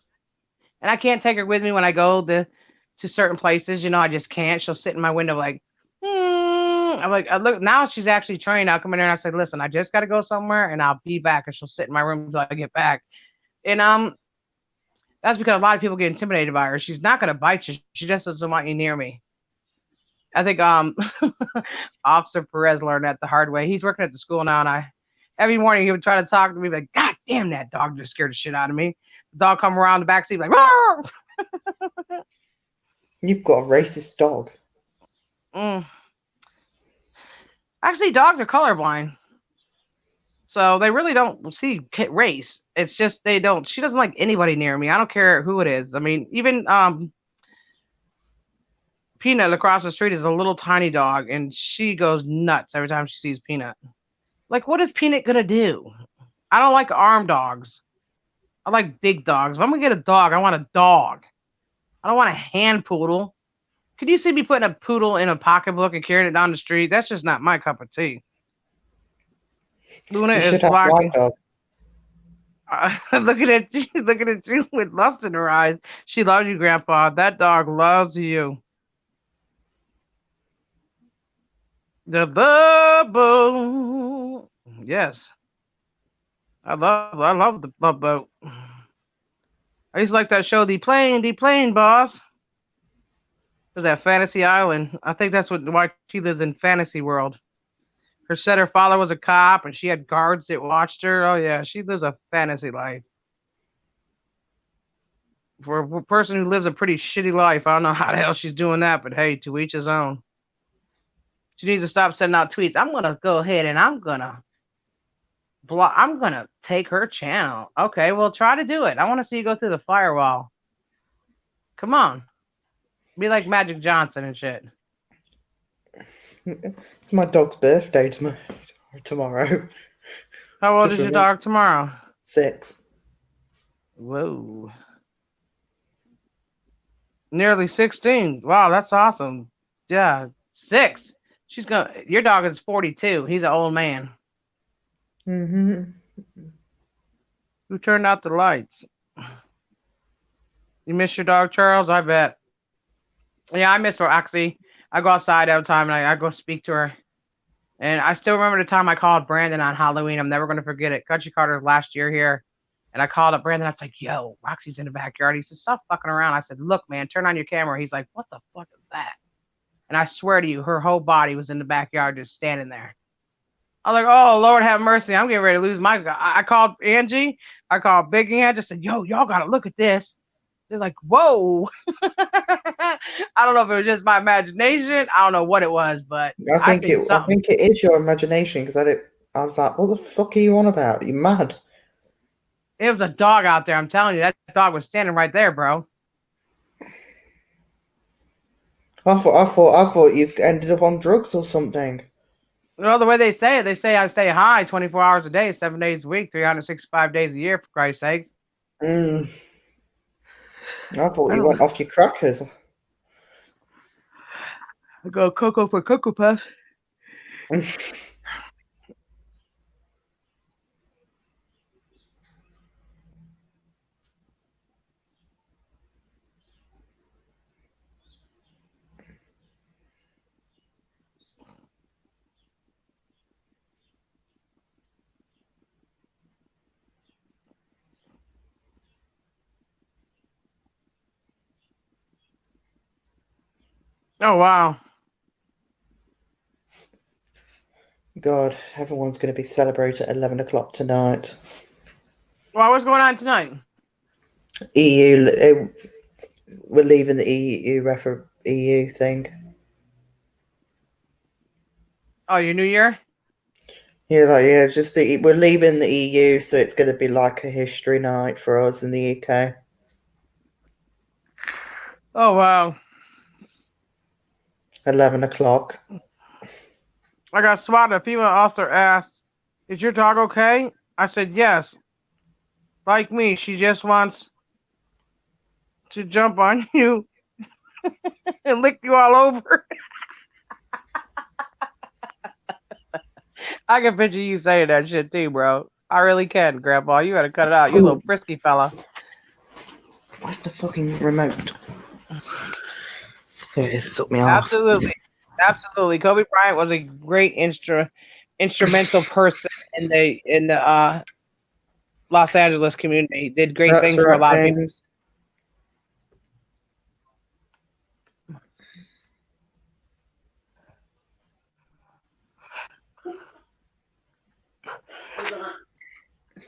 And I can't take her with me when I go to certain places. I just can't. She'll sit in my window like, I'm like, look. Now she's actually trained. I'll come in there and I say, listen, I just got to go somewhere, and I'll be back. And she'll sit in my room until I get back. And that's because a lot of people get intimidated by her. She's not gonna bite you. She just doesn't want you near me. I think Officer Perez learned that the hard way. He's working at the school now, and every morning he would try to talk to me like, God damn, that dog just scared the shit out of me. The dog come around the back seat like, roar! You've got a racist dog. Actually, dogs are colorblind. So they really don't see race. It's just they don't. She doesn't like anybody near me. I don't care who it is. I mean, even Peanut across the street is a little tiny dog, and she goes nuts every time she sees Peanut. Like, what is Peanut gonna do? I don't like armed dogs. I like big dogs. If I'm gonna get a dog, I want a dog. I don't want a hand poodle. Could you see me putting a poodle in a pocketbook and carrying it down the street? That's just not my cup of tea. Luna You is should have my blocking. dog. Looking at you with lust in her eyes. She loves you, Grandpa. That dog loves you. The bubble. Yes. I love the Love Boat. I used to like that show, The Plane, boss. There's that Fantasy Island. I think that's why she lives in Fantasy World. Her father was a cop, and she had guards that watched her. Oh yeah, she lives a fantasy life. For a person who lives a pretty shitty life, I don't know how the hell she's doing that, but hey, to each his own. She needs to stop sending out tweets. I'm gonna go ahead and I'm gonna take her channel. Okay, well try to do it. I want to see you go through the firewall. Come on. Be like Magic Johnson and shit. It's my dog's birthday tomorrow. How old is your dog tomorrow? 6. Whoa. Nearly 16. Wow, that's awesome. Yeah, 6. Your dog is 42. He's an old man. Mm-hmm. Who turned out the lights? You miss your dog, Charles? I bet. Yeah, I miss her, actually. I go outside all the time, and I go speak to her. And I still remember the time I called Brandon on Halloween. I'm never going to forget it. Country Carter's last year here. And I called up Brandon. I was like, yo, Roxy's in the backyard. He said, stop fucking around. I said, look, man, turn on your camera. He's like, what the fuck is that? And I swear to you, her whole body was in the backyard just standing there. I was like, oh, Lord have mercy. I'm getting ready to lose my... I called Angie. I called Big Ann. Just said, yo, y'all got to look at this. They're like, whoa. I don't know if it was just my imagination. I don't know what it was, but I think it is your imagination, because I was like, what the fuck are you on about? You mad? It was a dog out there. I'm telling you, that dog was standing right there, bro. I thought you ended up on drugs or something. Well, the way they say I stay high 24 hours a day, 7 days a week, 365 days a year, for Christ's sakes. I thought you went off your crackers. I go cocoa for Cocoa Puffs. Oh, wow. God, everyone's going to be celebrating at 11 o'clock tonight. Well, what's going on tonight? EU, we're leaving the EU thing. Oh, your New Year? Yeah, we're leaving the EU, so it's going to be like a history night for us in the UK. Oh, wow. 11 o'clock. I got swatted. A female officer asked, is your dog okay? I said, yes. Like me, she just wants to jump on you and lick you all over. I can picture you saying that shit too, bro. I really can, Grandpa. You gotta cut it out. You little frisky fella. Where's the fucking remote? There it is. It's up my arse. Absolutely. Kobe Bryant was a great instrumental person in the Los Angeles community. He did great things for a lot of people.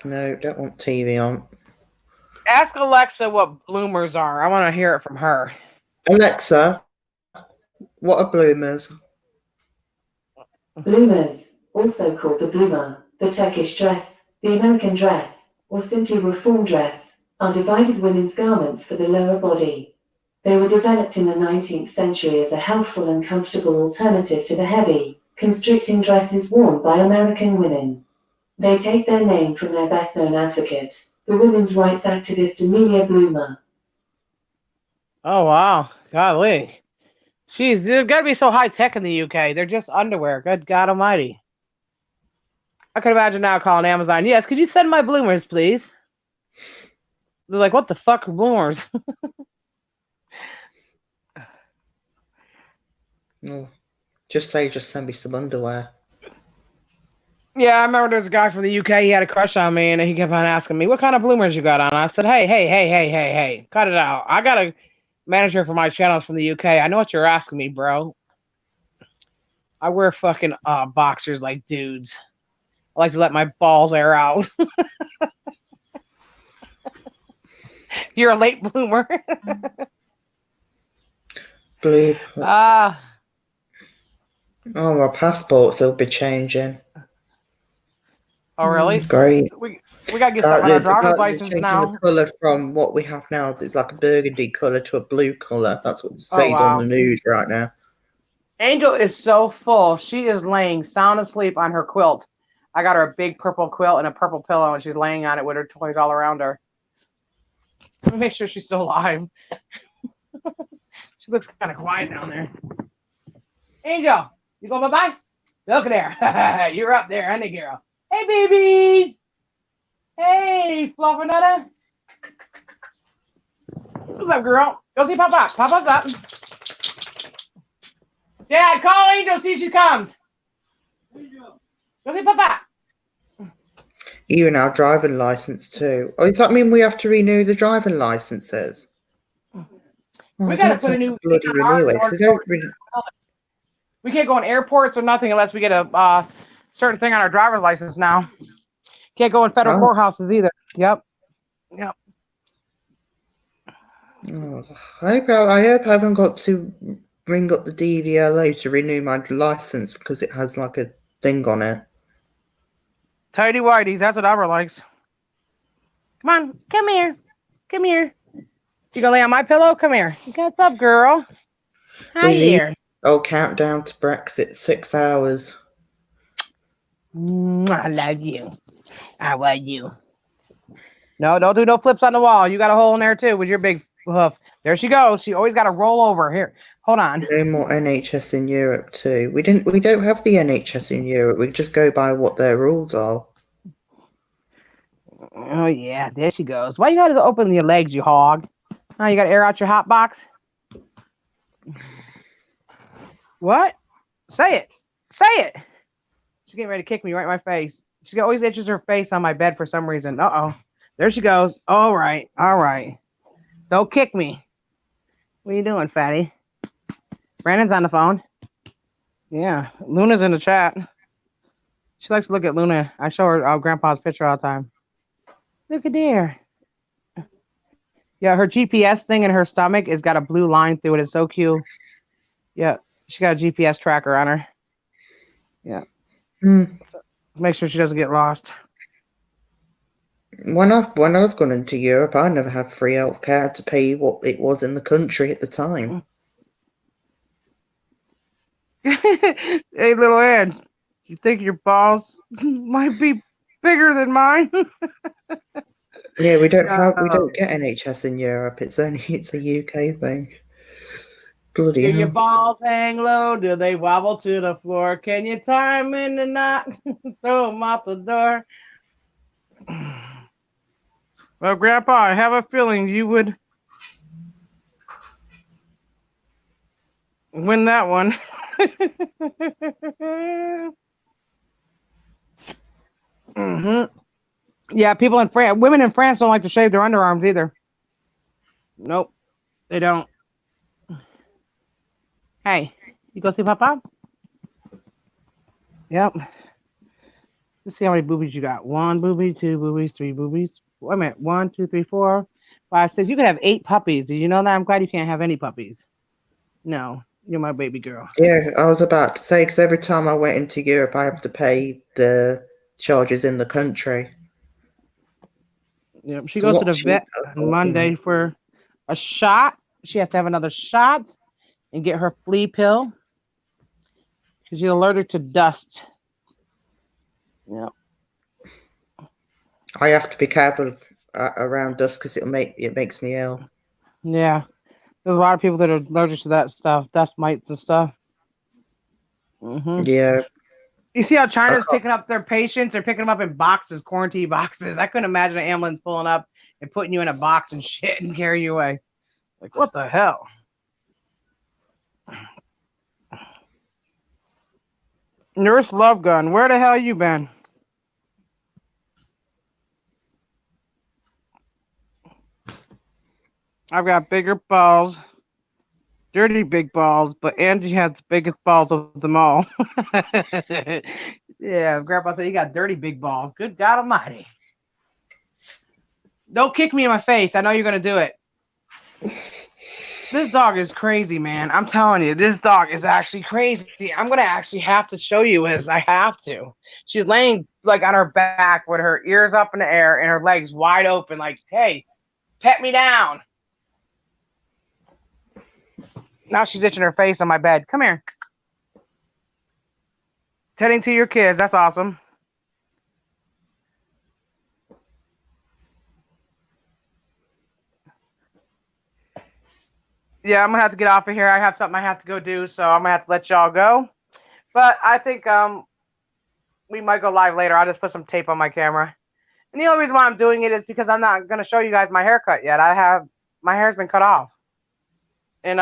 No, don't want TV on. Ask Alexa what bloomers are. I want to hear it from her. Alexa, what are bloomers? Bloomers, also called the bloomer, the Turkish dress, the American dress, or simply reform dress, are divided women's garments for the lower body. They were developed in the 19th century as a healthful and comfortable alternative to the heavy, constricting dresses worn by American women. They take their name from their best-known advocate, the women's rights activist Amelia Bloomer. Oh, wow. Golly. Jeez, they've got to be so high-tech in the UK. They're just underwear. Good God almighty. I could imagine now calling Amazon. Yes, could you send my bloomers, please? They're like, what the fuck are bloomers? No. Just send me some underwear. Yeah, I remember there's a guy from the UK. He had a crush on me, and he kept on asking me, what kind of bloomers you got on? I said, hey, cut it out. I got a manager for my channels from the UK. I know what you're asking me, bro. I wear fucking boxers like dudes. I like to let my balls air out. You're a late bloomer. Blue. Oh, our passports will be changing. Oh, really? Great. We gotta get something on our driver's license changing now. the colour from what we have now. It's like a burgundy colour to a blue colour. That's what it says on the news right now. Angel is so full. She is laying sound asleep on her quilt. I got her a big purple quilt and a purple pillow, and she's laying on it with her toys all around her. Let me make sure she's still alive. She looks kind of quiet down there. Angel, you go bye-bye? Look at there. You're up there, honey girl. Hey, babies. Hey, Fluffernutter. What's up, girl? Go see Papa. Papa's up. Dad, call Angel, see if she comes. Go see Papa. Even our driving license too. Oh, does that mean we have to renew the driving licenses? We gotta put a new bloody renew it. We can't go in airports or nothing unless we get a certain thing on our driver's license now. Can't go in federal courthouses either. Yep. Oh, I hope I haven't got to ring up the DVLA to renew my license because it has like a thing on it. Tidy whities, that's what Albert likes. Come on, come here. Come here. You gonna lay on my pillow? Come here. What's up, girl? Hi there. Oh, countdown to Brexit, 6 hours. I love you. I love you. No, don't do no flips on the wall. You got a hole in there too with your big hoof. There she goes. She always got to roll over. Here, hold on. No more NHS in Europe too. We don't have the NHS in Europe. We just go by what their rules are. Oh yeah, there she goes. Why you got to open your legs, you hog? Oh, you got to air out your hot box. What? Say it. Say it. She's getting ready to kick me right in my face. She always itches her face on my bed for some reason. Uh-oh. There she goes. All right. All right. Don't kick me. What are you doing, fatty? Brandon's on the phone. Yeah. Luna's in the chat. She likes to look at Luna. I show her Grandpa's picture all the time. Look at there. Yeah, her GPS thing in her stomach has got a blue line through it. It's so cute. Yeah. She got a GPS tracker on her. Yeah. So make sure she doesn't get lost. When I've gone into Europe, I never had free healthcare to pay what it was in the country at the time. Hey, little Ed, you think your balls might be bigger than mine? Yeah, we don't get NHS in Europe. It's a UK thing. Bloody hell. Do your balls hang low? Do they wobble to the floor? Can you tie them in the knot? Throw them out the door. Well, Grandpa, I have a feeling you would Win that one. Yeah, people in France, women in France don't like to shave their underarms either. Nope, they don't. Hey, you go see Papa? Yep. Let's see how many boobies you got. 1 boobie, 2 boobies, 3 boobies. Wait a minute. 1, 2, 3, 4, 5, 6. You could have 8 puppies. Did you know that? I'm glad you can't have any puppies. No, you're my baby girl. Yeah, I was about to say, because every time I went into Europe, I have to pay the charges in the country. Yep. She goes to the vet on Monday for a shot. She has to have another shot and get her flea pill because she's allergic to dust. Yep. I have to be careful around dust because it makes me ill. Yeah. There's a lot of people that are allergic to that stuff, dust mites and stuff. Yeah. You see how China's picking up their patients? They're picking them up in boxes, quarantine boxes. I couldn't imagine an ambulance pulling up and putting you in a box and shit and carry you away. Like, what the hell? Nurse Love Gun, where the hell you been? I've got bigger balls, dirty big balls, but Angie has the biggest balls of them all. Yeah, Grandpa said you got dirty big balls. Good God Almighty. Don't kick me in my face. I know you're going to do it. This dog is crazy, man. I'm telling you, this dog is actually crazy. I'm going to actually have to show you this. I have to. She's laying like on her back with her ears up in the air and her legs wide open like, hey, pet me down. Now she's itching her face on my bed. Come here. Tending to your kids. That's awesome. Yeah, I'm going to have to get off of here. I have something I have to go do, so I'm going to have to let y'all go. But I think we might go live later. I'll just put some tape on my camera. And the only reason why I'm doing it is because I'm not going to show you guys my haircut yet. My hair's been cut off. And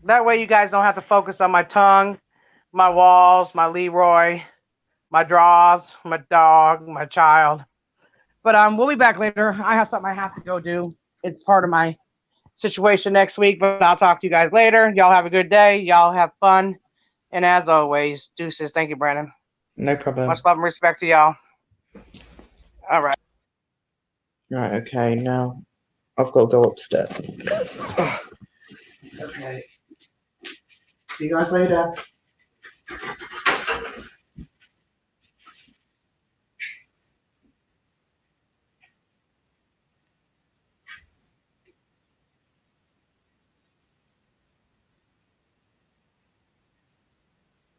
that way you guys don't have to focus on my tongue, my walls, my Leroy, my drawers, my dog, my child. But we'll be back later. I have something I have to go do. It's part of my situation next week, but I'll talk to you guys later. Y'all have a good day. Y'all have fun. And as always, deuces. Thank you, Brandon. No problem. Much love and respect to y'all. All right. Right, okay, now I've got to go upstairs. Okay. See you guys later.